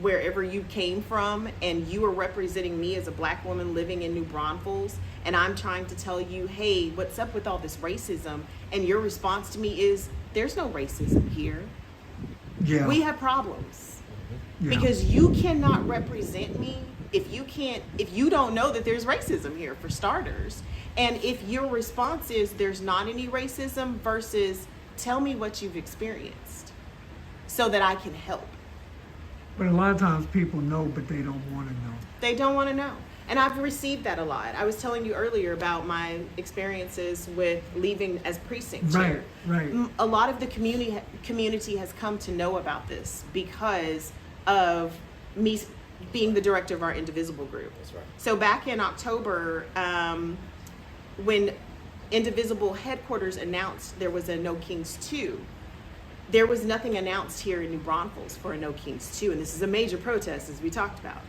wherever you came from, and you are representing me as a black woman living in New Braunfels, and I'm trying to tell you, hey, what's up with all this racism? And your response to me is, there's no racism here. Yeah. We have problems. Yeah. Because you cannot represent me if you don't know that there's racism here, for starters. And if your response is there's not any racism versus tell me what you've experienced so that I can help. But a lot of times people know, but they don't want to know. They don't want to know. And I've received that a lot. I was telling you earlier about my experiences with leaving as precinct chair. Right. A lot of the community has come to know about this because of me being the director of our Indivisible group. That's right. So back in October, when Indivisible headquarters announced there was a No Kings 2, there was nothing announced here in New Braunfels for a No Kings 2, and this is a major protest, as we talked about.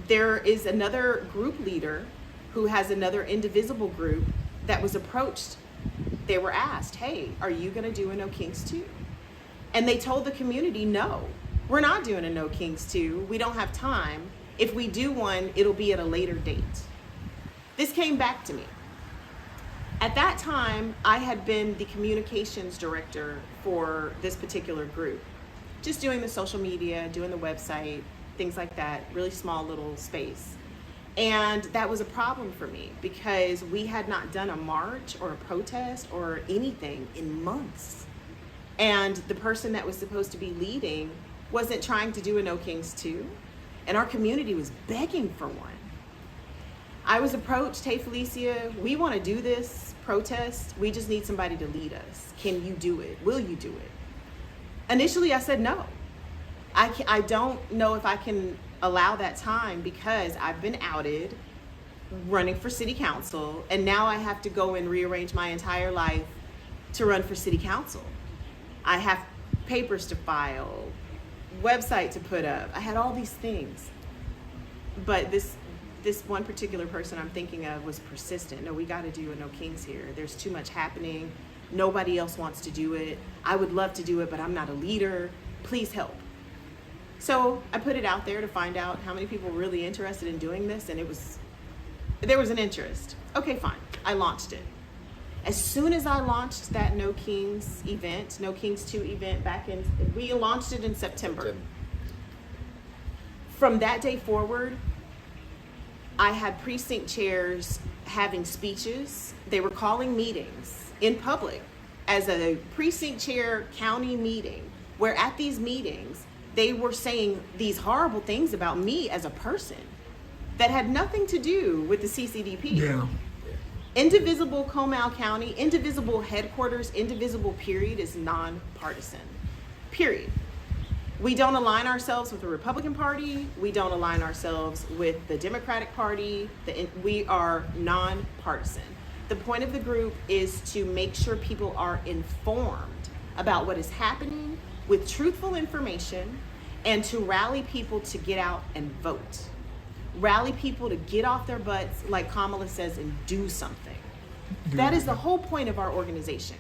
There is another group leader who has another Indivisible group that was approached. They were asked, hey, are you going to do a No Kings 2? And they told the community, no, we're not doing a No Kings 2. We don't have time. If we do one, it'll be at a later date. This came back to me. At that time, I had been the communications director for this particular group, just doing the social media, doing the website, things like that, really small little space. And that was a problem for me because we had not done a march or a protest or anything in months. And the person that was supposed to be leading wasn't trying to do a No Kings 2, and our community was begging for one. I was approached, hey Felicia, we want to do this protest, we just need somebody to lead us. Can you do it? Will you do it? Initially I said no. I don't know if I can allow that time because I've been outed running for city council, and now I have to go and rearrange my entire life to run for city council. I have papers to file, website to put up. I had all these things. But this one particular person I'm thinking of was persistent. No, we got to do a No Kings here. There's too much happening. Nobody else wants to do it. I would love to do it, but I'm not a leader. Please help. So I put it out there to find out how many people were really interested in doing this, and there was an interest. Okay, fine. I launched it. As soon as I launched that No Kings event, No Kings 2 event we launched it in September. From that day forward, I had precinct chairs having speeches. They were calling meetings in public as a precinct chair county meeting, where at these meetings, they were saying these horrible things about me as a person that had nothing to do with the CCDP. Yeah. Indivisible Comal County, Indivisible headquarters, Indivisible period is nonpartisan. Period. We don't align ourselves with the Republican Party. We don't align ourselves with the Democratic Party. We are nonpartisan. The point of the group is to make sure people are informed about what is happening with truthful information, and to rally people to get out and vote. Rally people to get off their butts, like Kamala says, and do something. That is the whole point of our organization.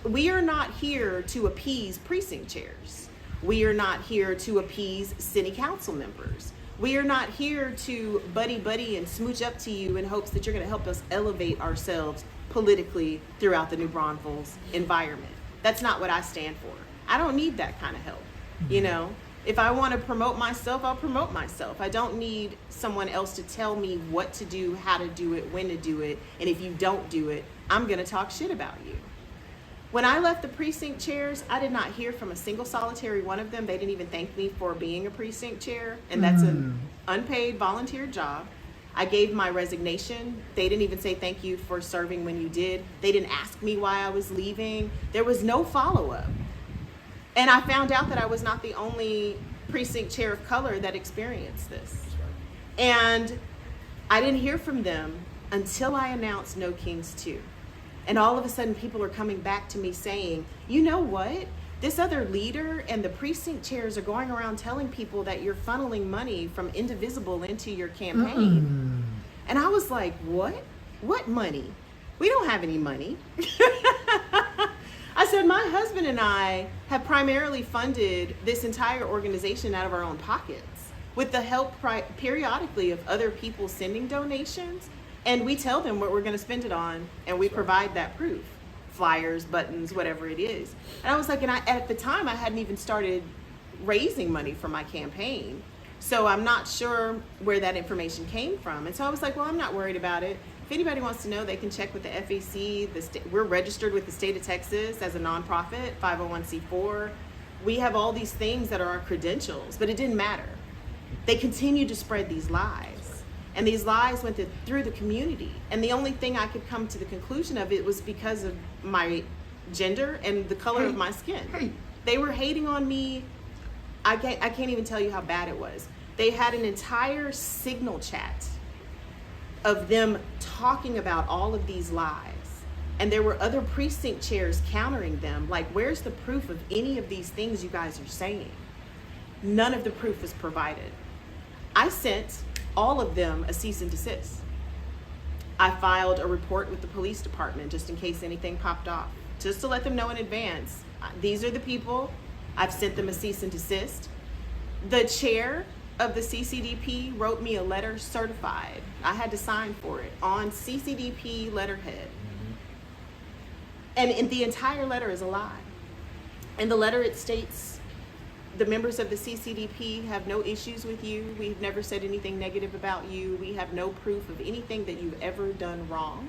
We are not here to appease precinct chairs. We are not here to appease city council members. We are not here to buddy and smooch up to you in hopes that you're going to help us elevate ourselves politically throughout the New Braunfels environment. That's not what I stand for. I don't need that kind of help, you know? If I want to promote myself, I'll promote myself. I don't need someone else to tell me what to do, how to do it, when to do it. And if you don't do it, I'm going to talk shit about you. When I left the precinct chairs, I did not hear from a single solitary one of them. They didn't even thank me for being a precinct chair. And that's an unpaid volunteer job. I gave my resignation. They didn't even say thank you for serving when you did. They didn't ask me why I was leaving. There was no follow-up. And I found out that I was not the only precinct chair of color that experienced this. And I didn't hear from them until I announced No Kings 2. And all of a sudden people are coming back to me saying, you know what? This other leader and the precinct chairs are going around telling people that you're funneling money from Indivisible into your campaign. And I was like, what? What money? We don't have any money. I said, my husband and I have primarily funded this entire organization out of our own pockets with the help periodically of other people sending donations. And we tell them what we're going to spend it on, and we provide that proof. Flyers, buttons, whatever it is. And I was like, and at the time, I hadn't even started raising money for my campaign. So I'm not sure where that information came from. And so I was like, well, I'm not worried about it. If anybody wants to know, they can check with the FEC. We're registered with the state of Texas as a nonprofit, 501c4. We have all these things that are our credentials, but it didn't matter. They continued to spread these lies. And these lies went through the community. And the only thing I could come to the conclusion of it was because of my gender and the color of my skin. They were hating on me. I can't even tell you how bad it was. They had an entire Signal chat of them talking about all of these lies. And there were other precinct chairs countering them. Like, where's the proof of any of these things you guys are saying? None of the proof was provided. I sent all of them a cease and desist. I filed a report with the police department just in case anything popped off, just to let them know in advance. These are the people. I've sent them a cease and desist. The chair of the CCDP wrote me a letter certified. I had to sign for it on CCDP letterhead. And the entire letter is a lie. In the letter it states, the members of the CCDP have no issues with you. We've never said anything negative about you. We have no proof of anything that you've ever done wrong.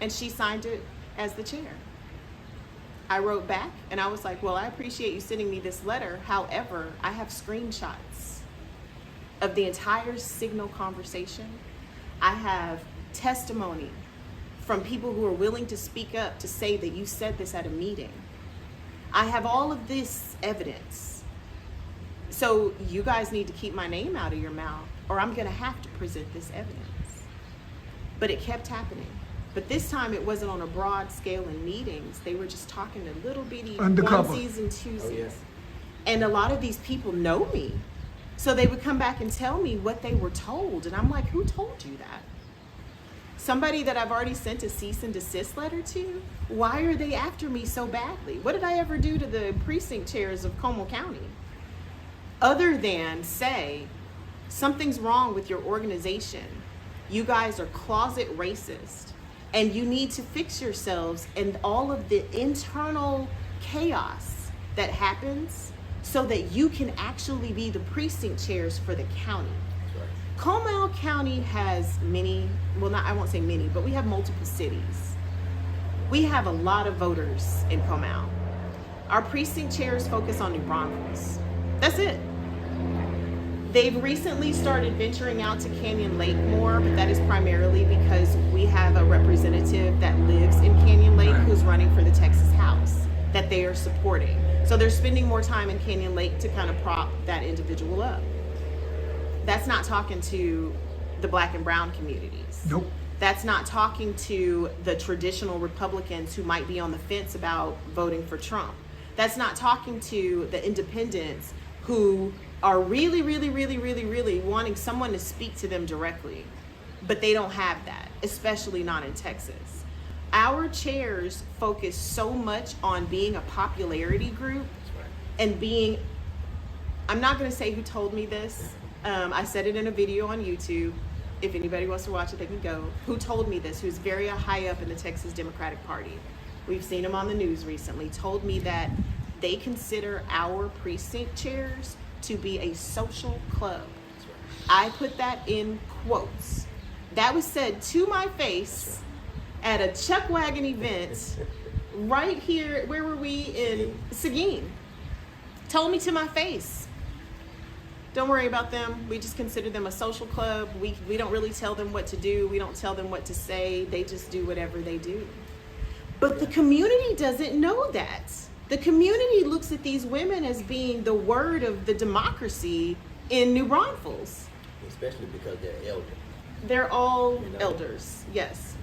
And she signed it as the chair. I wrote back and I was like, well, I appreciate you sending me this letter. However, I have screenshots of the entire Signal conversation. I have testimony from people who are willing to speak up to say that you said this at a meeting. I have all of this evidence. So you guys need to keep my name out of your mouth or I'm gonna have to present this evidence. But it kept happening. But this time it wasn't on a broad scale in meetings. They were just talking to little bitty onesies and twosies. Oh, yeah. And a lot of these people know me. So they would come back and tell me what they were told. And I'm like, who told you that? Somebody that I've already sent a cease and desist letter to? Why are they after me so badly? What did I ever do to the precinct chairs of Como County? Other than say, something's wrong with your organization. You guys are closet racist and you need to fix yourselves and all of the internal chaos that happens so that you can actually be the precinct chairs for the county. Como County has many, well, not, I won't say many, but we have multiple cities. We have a lot of voters in Como. Our precinct chairs focus on New Braunfels. That's it. They've recently started venturing out to Canyon Lake more, but that is primarily because we have a representative that lives in Canyon Lake who's running for the Texas House that they are supporting. So they're spending more time in Canyon Lake to kind of prop that individual up. That's not talking to the Black and brown communities. Nope. That's not talking to the traditional Republicans who might be on the fence about voting for Trump. That's not talking to the independents who are really, really, really, really, really wanting someone to speak to them directly. But they don't have that, especially not in Texas. Our chairs focus so much on being a popularity group and being, I'm not gonna say who told me this. I said it in a video on YouTube. If anybody wants to watch it, they can go. Who told me this? Who's very high up in the Texas Democratic Party. We've seen him on the news recently. Told me that they consider our precinct chairs to be a social club. I put that in quotes. That was said to my face at a Chuck Wagon event right here. Where were we? In Seguin. Told me to my face. Don't worry about them. We just consider them a social club. We don't really tell them what to do. We don't tell them what to say. They just do whatever they do. But the community doesn't know that. The community looks at these women as being the word of the democracy in New Braunfels. Especially because they're elder. They're all elders, yes.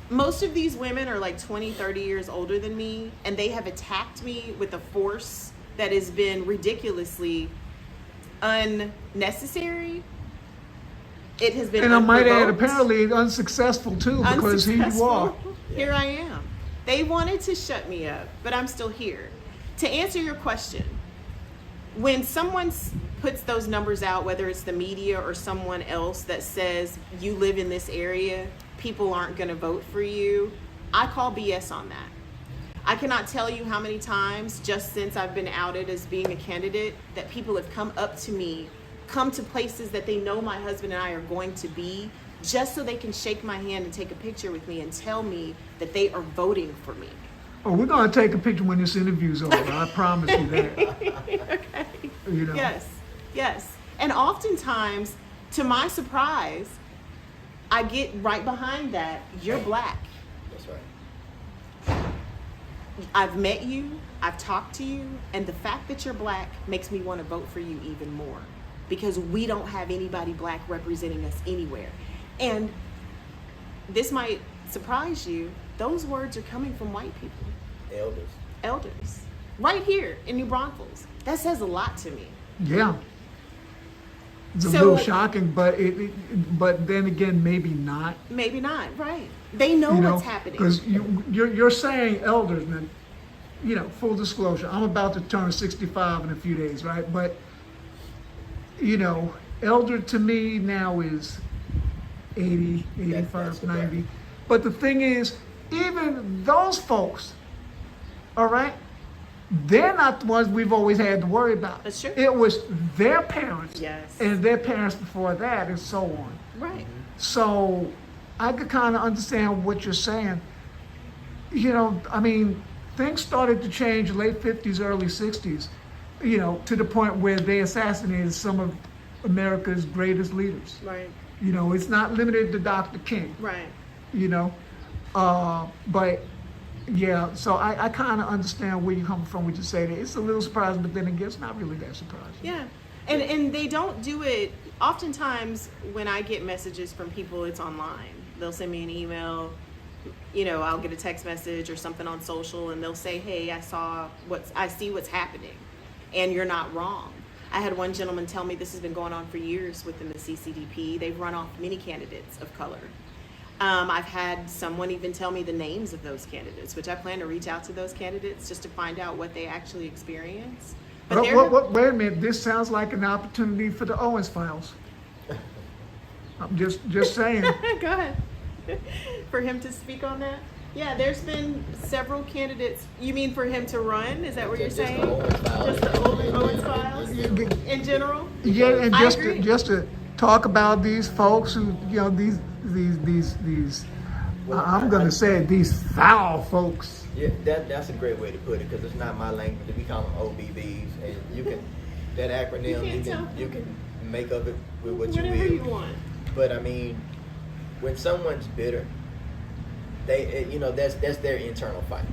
Most of these women are like 20, 30 years older than me, and they have attacked me with a force that has been ridiculously unnecessary. It has been And I might add, unprovoked. apparently unsuccessful too, because here you Unsuccessful. are. Here I am. They wanted to shut me up, but I'm still here. To answer your question, when someone puts those numbers out, whether it's the media or someone else that says you live in this area, people aren't going to vote for you, I call BS on that. I cannot tell you how many times just since I've been outed as being a candidate that people have come up to me, come to places that they know my husband and I are going to be, just so they can shake my hand and take a picture with me and tell me that they are voting for me. Oh, we're going to take a picture when this interview's over. I promise you that. Okay. You know. Yes. And oftentimes, to my surprise, I get right behind that, you're black. That's right. I've met you, I've talked to you, and the fact that you're black makes me want to vote for you even more, because we don't have anybody black representing us anywhere. And this might surprise you, those words are coming from white people. Elders. Right here in New Braunfels. That says a lot to me. Yeah. It's a So- little shocking, but but then again, maybe not. Maybe not, right. They know what's happening. Because you're saying elders, and full disclosure, I'm about to turn 65 in a few days, right? But elder to me now is 80, 85, That's 90. right. But the thing is, even those folks, all right, they're not the ones we've always had to worry about. That's true. It was their parents, Yes. and their parents before that, and so on. Right. So I could kind of understand what you're saying. Things started to change late 50s, early 60s, to the point where they assassinated some of America's greatest leaders. Right. It's not limited to Dr. King, Right. but yeah, so I kind of understand where you're coming from when you say that. It's a little surprising, but then again, it's not really that surprising. Yeah. And they don't do it. Oftentimes when I get messages from people, it's online. They'll send me an email, I'll get a text message or something on social, and they'll say, hey, I see what's happening, and you're not wrong. I had one gentleman tell me this has been going on for years within the CCDP. They've run off many candidates of color. I've had someone even tell me the names of those candidates, which I plan to reach out to those candidates just to find out what they actually experience. But Wait a minute, this sounds like an opportunity for the Owens files. I'm just saying. Go ahead. For him to speak on that? Yeah, there's been several candidates. You mean for him to run? Is that what you're Just the saying? Owens files. Just the Owens files in general? Yeah, and I just agree. to talk about these folks who, these I'm gonna say it, these foul folks. Yeah, that's a great way to put it, because it's not my language. We call them OBBs, and you can that acronym you can make of it with what Whatever you you will. want. But when someone's bitter, they that's their internal fight,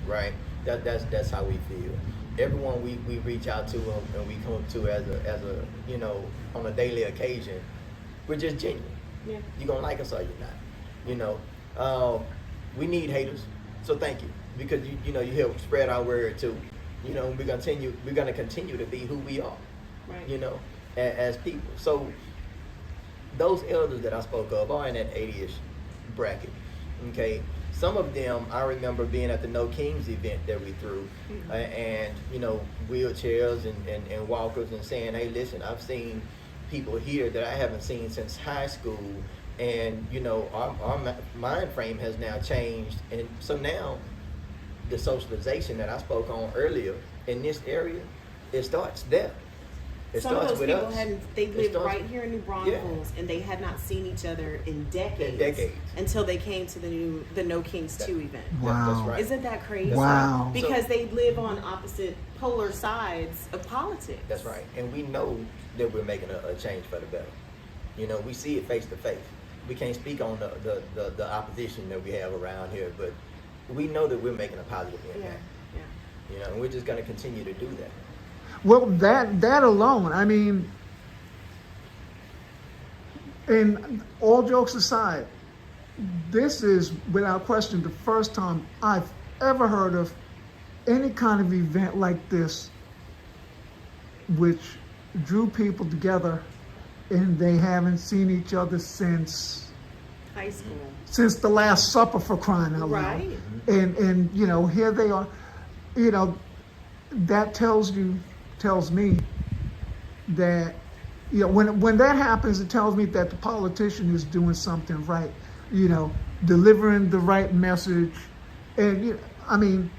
right? That's how we feel. Everyone we reach out to and we come to as a on a daily occasion, we're just genuine. Yeah. You gonna like us or you're not. We need haters, so thank you, because you help spread our word too. We're gonna continue to be who we are. Right. As people. So those elders that I spoke of are in that 80-ish bracket. Okay, some of them I remember being at the No Kings event that we threw, and wheelchairs and walkers, and saying, hey, listen, I've seen people here that I haven't seen since high school, and our mind frame has now changed, and so now the socialization that I spoke on earlier in this area, it starts there. It Some of starts those with people us. they It lived starts- right here in New Braunfels, and they had not seen each other in decades. Until they came to the No Kings 2 event. Wow. That's right. Isn't that crazy? Wow. Because they live on opposite polar sides of politics. That's right. And we know that we're making a change for the better. You know, we see it face to face. We can't speak on the opposition that we have around here, but we know that we're making a positive impact. Yeah. You know, and we're just going to continue to do that. Well, that alone, I mean, and all jokes aside, this is without question the first time I've ever heard of any kind of event like this, which drew people together, and they haven't seen each other since High school. the Last Supper, for crying out loud. Right. And you know, here they are. You know, that tells me that, you know, when that happens, it tells me that the politician is doing something right, you know, delivering the right message. And you know, I mean,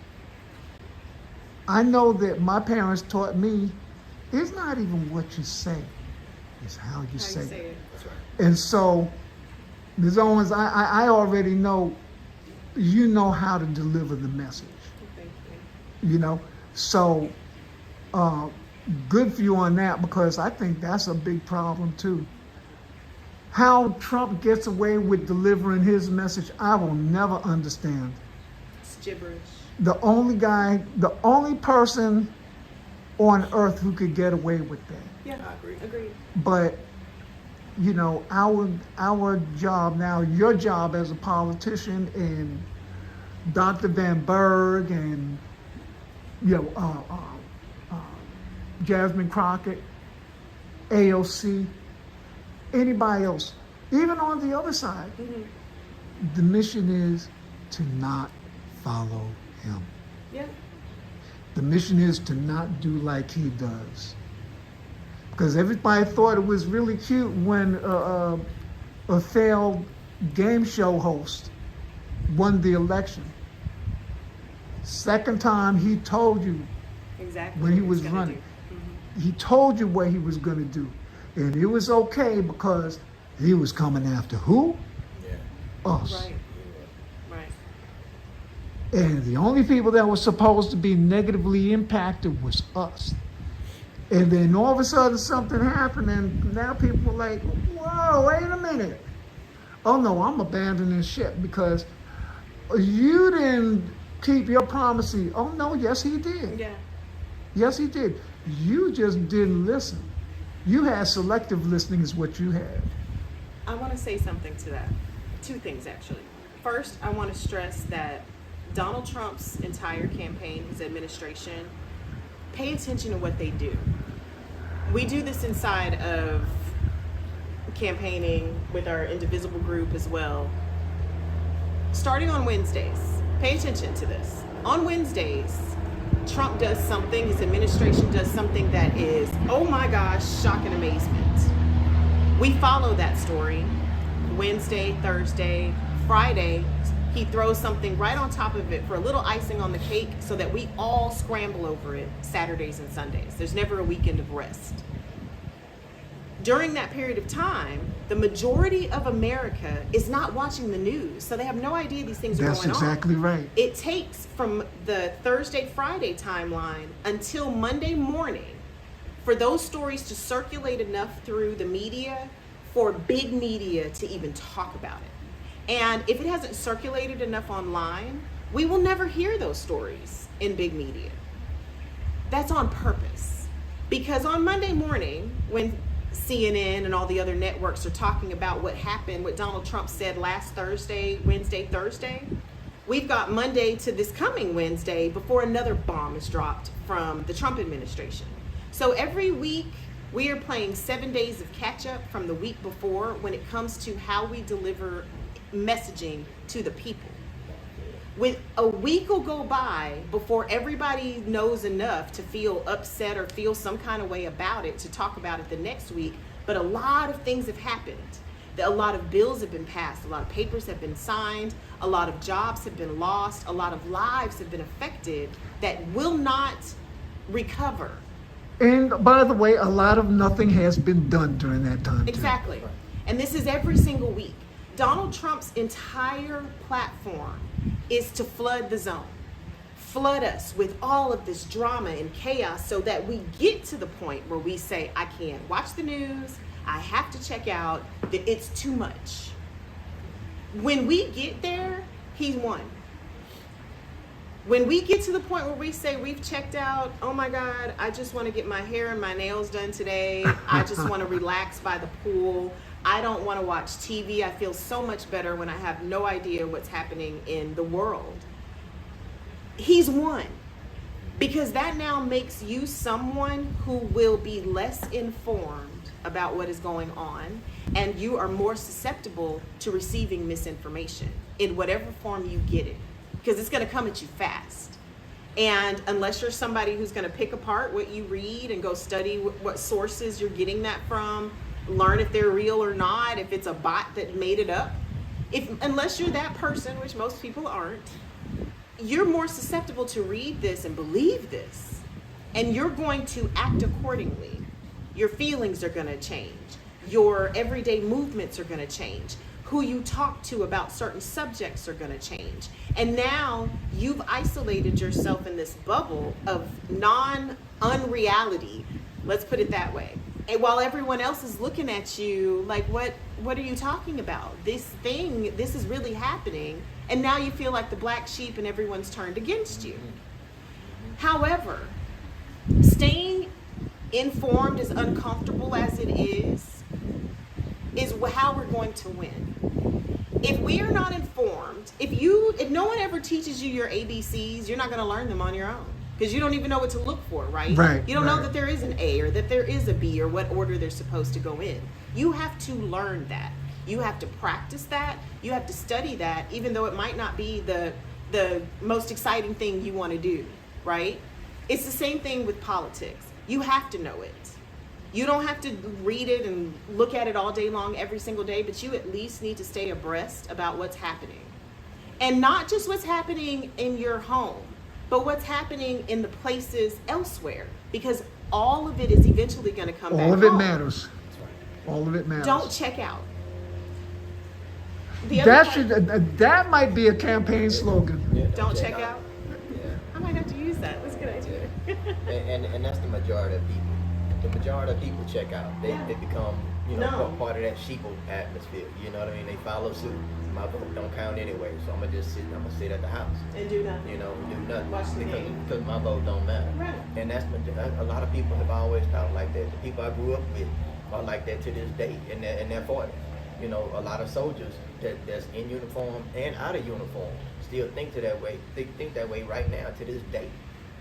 I know that my parents taught me it's not even what you say, it's how you say it. That's right. And so, Ms. Owens, I already know you know how to deliver the message, Thank you know. So, good for you on that, because I think that's a big problem too. How Trump gets away with delivering his message, I will never understand. It's gibberish. The only person on earth who could get away with that. Yeah, I agree. Agreed. But, you know, our job now, your job as a politician, and Dr. Van Berg, and, you know, Jasmine Crockett, AOC, anybody else, even on the other side, the mission is to not follow him. Yeah. The mission is to not do like he does. Because everybody thought it was really cute when a failed game show host won the election. Second time he told you Exactly. when he what was gonna running. do. He told you what he was going to do. And it was okay because he was coming after who? Yeah. Us. Right. Right. And the only people that were supposed to be negatively impacted was us. And then all of a sudden something happened, and now people were like, whoa, wait a minute. Oh no, I'm abandoning ship because you didn't keep your promises. Oh no, yes he did. Yeah. Yes he did. You just didn't listen. You had selective listening is what you had. I want to say something to that. Two things, actually. First, I want to stress that Donald Trump's entire campaign, his administration, pay attention to what they do. We do this inside of campaigning with our Indivisible group as well. Starting on Wednesdays, pay attention to this. On Wednesdays, Trump does something, his administration does something that is, oh my gosh, shock and amazement. We follow that story. Wednesday, Thursday, Friday, he throws something right on top of it for a little icing on the cake so that we all scramble over it Saturdays and Sundays. There's never a weekend of rest. During that period of time, the majority of America is not watching the news, so they have no idea these things are That's going on. exactly right. It takes from the Thursday, Friday timeline until Monday morning for those stories to circulate enough through the media for big media to even talk about it. And if it hasn't circulated enough online, we will never hear those stories in big media. That's on purpose. Because on Monday morning, when CNN and all the other networks are talking about what happened, what Donald Trump said last Thursday, Wednesday, Thursday, we've got Monday to this coming Wednesday before another bomb is dropped from the Trump administration. So every week we are playing 7 days of catch up from the week before when it comes to how we deliver messaging to the people. With a week will go by before everybody knows enough to feel upset or feel some kind of way about it to talk about it the next week, but a lot of things have happened. A lot of bills have been passed, a lot of papers have been signed, a lot of jobs have been lost, a lot of lives have been affected that will not recover. And by the way, a lot of nothing has been done during that time. Exactly. And this is every single week. Donald Trump's entire platform is to flood the zone, flood us with all of this drama and chaos so that we get to the point where we say, I can't watch the news, I have to check out, that it's too much. When we get there, he's won. When we get to the point where we say we've checked out, oh my God, I just want to get my hair and my nails done today. I just want to relax by the pool. I don't want to watch TV. I feel so much better when I have no idea what's happening in the world. He's won. Because that now makes you someone who will be less informed about what is going on, and you are more susceptible to receiving misinformation in whatever form you get it. Because it's going to come at you fast. And unless you're somebody who's going to pick apart what you read and go study what sources you're getting that from, learn if they're real or not, if it's a bot that made it up, unless you're that person, which most people aren't, you're more susceptible to read this and believe this. And you're going to act accordingly. Your feelings are going to change. Your everyday movements are going to change. Who you talk to about certain subjects are going to change. And now you've isolated yourself in this bubble of unreality, let's put it that way. And while everyone else is looking at you like, what are you talking about? This is really happening. And now you feel like the black sheep and everyone's turned against you. However, staying informed, as uncomfortable as it is how we're going to win. If we are not informed, if no one ever teaches you your ABCs, you're not going to learn them on your own. Because you don't even know what to look for, right? Right. You don't know that there is an A or that there is a B or what order they're supposed to go in. You have to learn that. You have to practice that. You have to study that, even though it might not be the most exciting thing you want to do, right? It's the same thing with politics. You have to know it. You don't have to read it and look at it all day long every single day, but you at least need to stay abreast about what's happening. And not just what's happening in your home, but what's happening in the places elsewhere, because all of it is eventually going to come back home. All of it matters. All of it matters. Don't check out. That might be a campaign slogan. Yeah, Don't check out. Yeah. I might have to use that. That's a good idea. And that's the majority of people. The majority of people check out. They become, part of that sheeple atmosphere. You know what I mean? They follow suit. My vote don't count anyway, so I'm gonna sit at the house And do nothing. do nothing. Watch the game. Because my vote don't matter. Right. And that's a lot of people have always thought like that. The people I grew up with are like that to this day, in their 40s. A lot of soldiers that's in uniform and out of uniform still think that way right now to this day.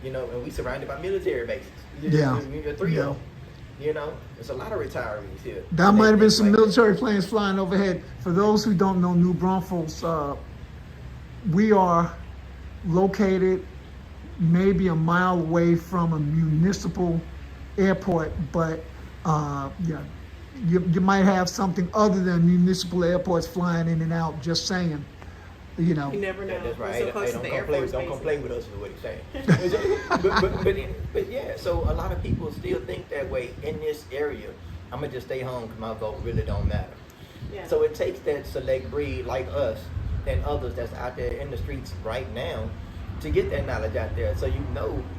And we surrounded by military bases. Yeah. We got 3 of them. There's a lot of retirees here. That might have been some like military planes flying overhead. For those who don't know New Braunfels, we are located maybe a mile away from a municipal airport, but you might have something other than municipal airports flying in and out, just saying. You never know. That's right. We're so close to the Air Force Don't bases. complain with us is what he's saying. but yeah, so a lot of people still think that way in this area. I'm gonna just stay home because my vote really don't matter. Yeah. So it takes that select breed like us and others that's out there in the streets right now to get that knowledge out there. So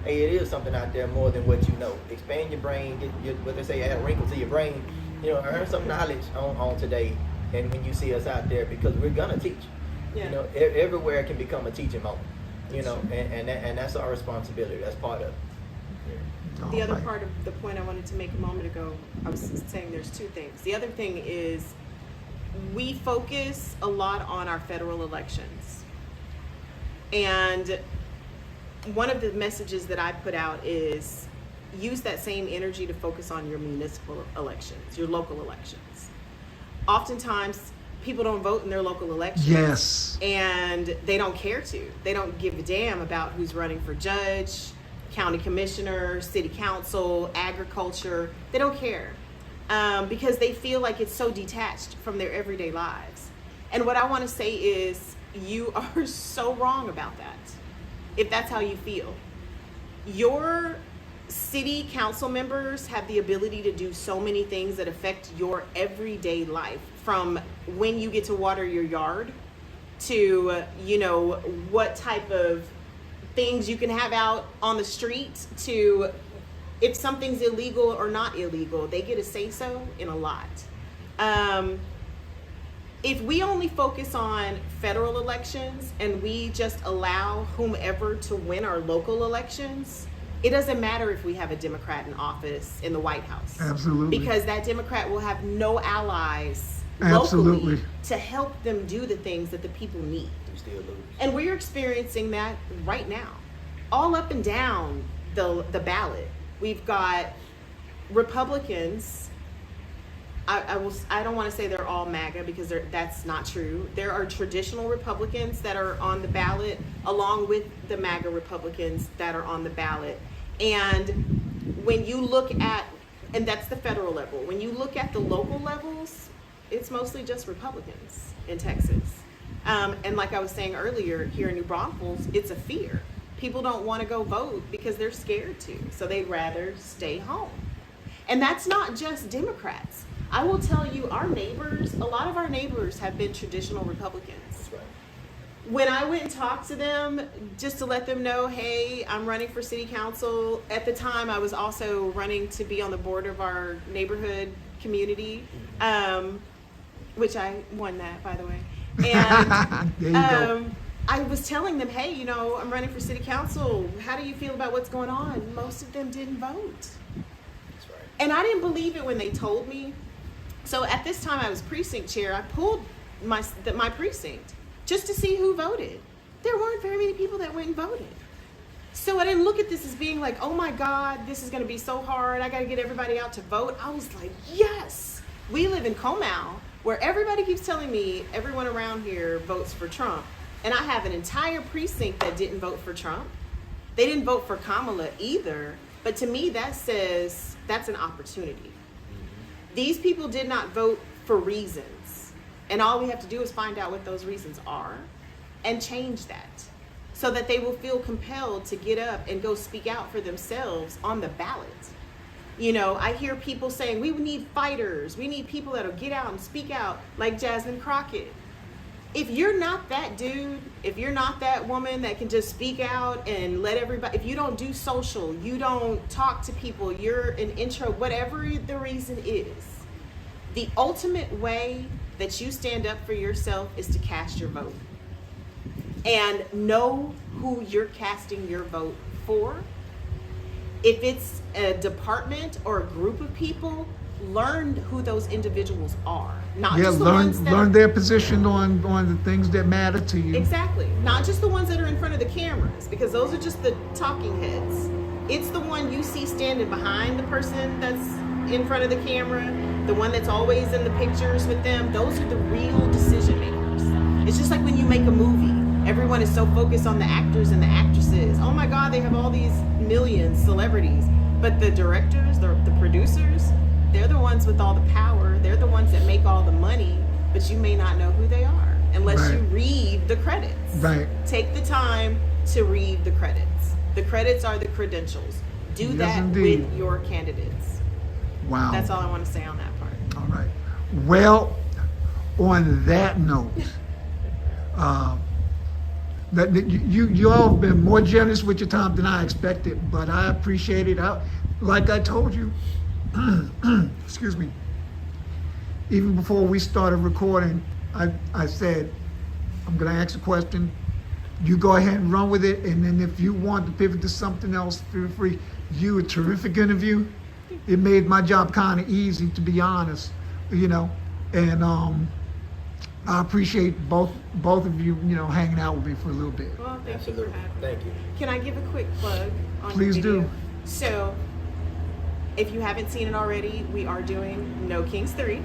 hey, it is something out there more than what you know. Expand your brain, get what they say, add a wrinkle to your brain. Earn some knowledge on today, and when you see us out there, because we're gonna teach. Yeah. Everywhere can become a teaching moment. And that's our responsibility. That's part of it. The other part of the point I wanted to make a moment ago, I was saying there's 2 things. The other thing is we focus a lot on our federal elections. And one of the messages that I put out is use that same energy to focus on your municipal elections, your local elections. Oftentimes, people don't vote in their local elections. Yes. And they don't care to. They don't give a damn about who's running for judge, county commissioner, city council, agriculture. They don't care. because they feel like it's so detached from their everyday lives. And what I want to say is, you are so wrong about that, if that's how you feel. Your city council members have the ability to do so many things that affect your everyday life, from when you get to water your yard to, what type of things you can have out on the street, to if something's illegal or not illegal. They get a say-so in a lot. If we only focus on federal elections and we just allow whomever to win our local elections, it doesn't matter if we have a Democrat in office in the White House. Absolutely. Because that Democrat will have no allies Absolutely. locally to help them do the things that the people need. Still lose. And we're experiencing that right now. All up and down the ballot. We've got Republicans. I don't want to say they're all MAGA, because that's not true. There are traditional Republicans that are on the ballot, along with the MAGA Republicans that are on the ballot. And when you look at, and that's the federal level, when you look at the local levels, it's mostly just Republicans in Texas. And like I was saying earlier, here in New Braunfels, it's a fear. People don't want to go vote because they're scared to, so they'd rather stay home. And that's not just Democrats. I will tell you, a lot of our neighbors have been traditional Republicans. That's right. When I went and talked to them, just to let them know, hey, I'm running for city council. At the time, I was also running to be on the board of our neighborhood community, which I won that, by the way. And there you go. I was telling them, hey, I'm running for city council. How do you feel about what's going on? Most of them didn't vote. That's right. And I didn't believe it when they told me. So at this time I was precinct chair. I pulled my precinct just to see who voted. There weren't very many people that went and voted. So I didn't look at this as being like, oh my God, this is going to be so hard. I got to get everybody out to vote. I was like, yes. We live in Comal, where everybody keeps telling me everyone around here votes for Trump. And I have an entire precinct that didn't vote for Trump. They didn't vote for Kamala either. But to me, that says that's an opportunity. These people did not vote for reasons. And all we have to do is find out what those reasons are and change that, so that they will feel compelled to get up and go speak out for themselves on the ballot. I hear people saying, we need fighters. We need people that'll get out and speak out, like Jasmine Crockett. If you're not that dude, if you're not that woman that can just speak out and let everybody, if you don't do social, you don't talk to people, you're an intro, whatever the reason is, the ultimate way that you stand up for yourself is to cast your vote. And know who you're casting your vote for. If it's a department or a group of people, learn who those individuals are. Not just the ones that learn their position on the things that matter to you. Exactly. Not just the ones that are in front of the cameras, because those are just the talking heads. It's the one you see standing behind the person that's in front of the camera, the one that's always in the pictures with them. Those are the real decision makers. It's just like when you make a movie. Everyone is so focused on the actors and the actresses. Oh my God, they have all these millions celebrities. But the directors, the producers, they're the ones with all the power. They're the ones that make all the money, but you may not know who they are unless you read the credits. Right. Take the time to read the credits. The credits are the credentials. Do that indeed. with your candidates. Wow. That's all I want to say on that part. All right. Well, on that note, that you all have been more generous with your time than I expected, but I appreciate it. Like I told you, excuse me, even before we started recording, I said, I'm going to ask a question. You go ahead and run with it, and then if you want to pivot to something else, feel free. You a terrific interview. It made my job kind of easy, to be honest, and I appreciate both of you, hanging out with me for a little bit. Well, thank Absolutely. you for having me. Thank you. Can I give a quick plug on Please your video? do. So, if you haven't seen it already, we are doing No Kings 3,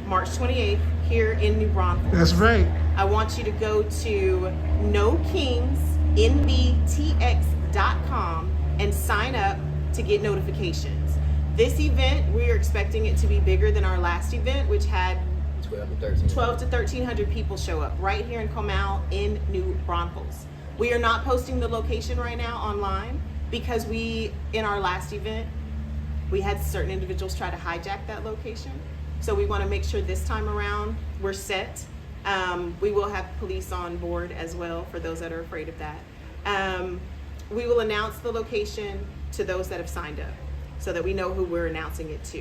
March 28th, here in New Braunfels. That's right. I want you to go to nokingsnbtx.com and sign up to get notifications. This event, we are expecting it to be bigger than our last event, which had 12 to 13. 12 to 1,300 people show up right here in Comal in New Braunfels. We are not posting the location right now online because in our last event, we had certain individuals try to hijack that location. So we want to make sure this time around we're set. We will have police on board as well for those that are afraid of that. We will announce the location to those that have signed up so that we know who we're announcing it to.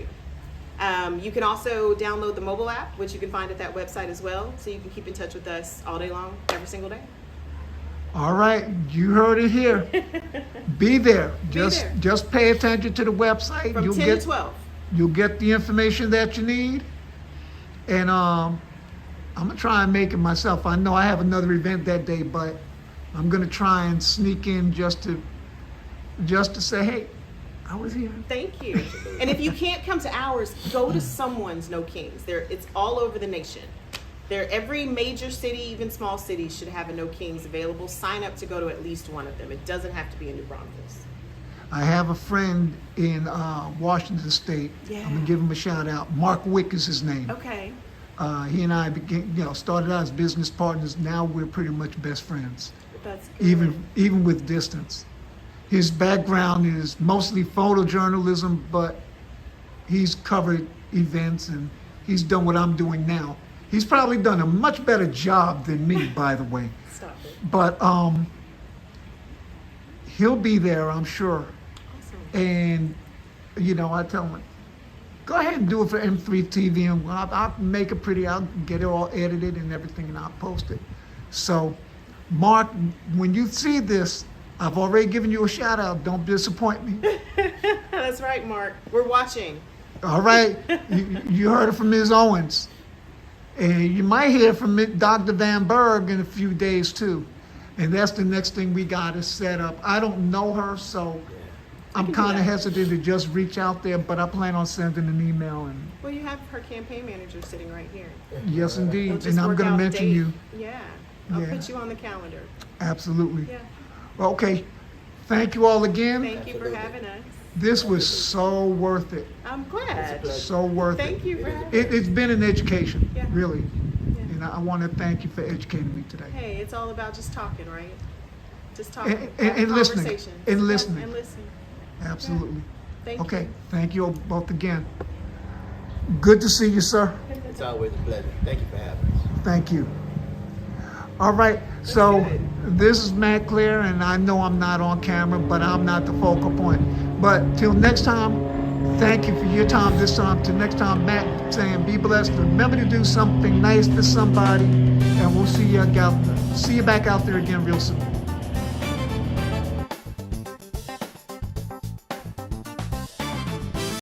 You can also download the mobile app, which you can find at that website as well, so you can keep in touch with us all day long, every single day. All right, you heard it here. Be there. there. Just pay attention to the website. From 10 to 12. You'll get the information that you need. And I'm gonna try and make it myself. I know I have another event that day, but I'm gonna try and sneak in just to say, hey, I was here. Thank you. And if you can't come to ours, go to someone's No Kings. It's all over the nation. Every major city, even small cities, should have a No Kings available. Sign up to go to at least one of them. It doesn't have to be in New Braunfels. I have a friend in Washington State. Yeah. I'm gonna give him a shout out. Mark Wick is his name. Okay. He and I started out as business partners. Now we're pretty much best friends, That's good. even with distance. His background is mostly photojournalism, but he's covered events and he's done what I'm doing now. He's probably done a much better job than me, by the way. Stop it. But he'll be there, I'm sure. Awesome. And I tell him, go ahead and do it for M3 TV, and I'll make it pretty. I'll get it all edited and everything, and I'll post it. So, Mark, when you see this, I've already given you a shout out. Don't disappoint me. That's right, Mark. We're watching. All right, you heard it from Ms. Owens, and you might hear from Dr. Van Berg in a few days too. And that's the next thing we got to set up. I don't know her, so I'm kind of hesitant to just reach out there, but I plan on sending an email. And Well, you have her campaign manager sitting right here. yes, They'll indeed, just and I'm work going to out a mention date. you. Yeah. I'll Yeah. put you on the calendar. Absolutely. Yeah. Okay, thank you all again. Thank you for having us. This was so worth it. I'm glad. So worth Thank it. you for having us. It's been an education, Yeah. really. Yeah. And I want to thank you for educating me today. Hey, it's all about just talking, right? Just talking. And having listening. conversations. And Yeah, listening. And listening. Absolutely. Thank Okay, you. thank you both again. Good to see you, sir. It's always a pleasure. Thank you for having us. Thank you. All right, so good. this is Matt Claire, and I know I'm not on camera, but I'm not the focal point. But till next time, thank you for your time this time. Till next time, Matt saying be blessed. Remember to do something nice for somebody, and we'll see you back out there again real soon.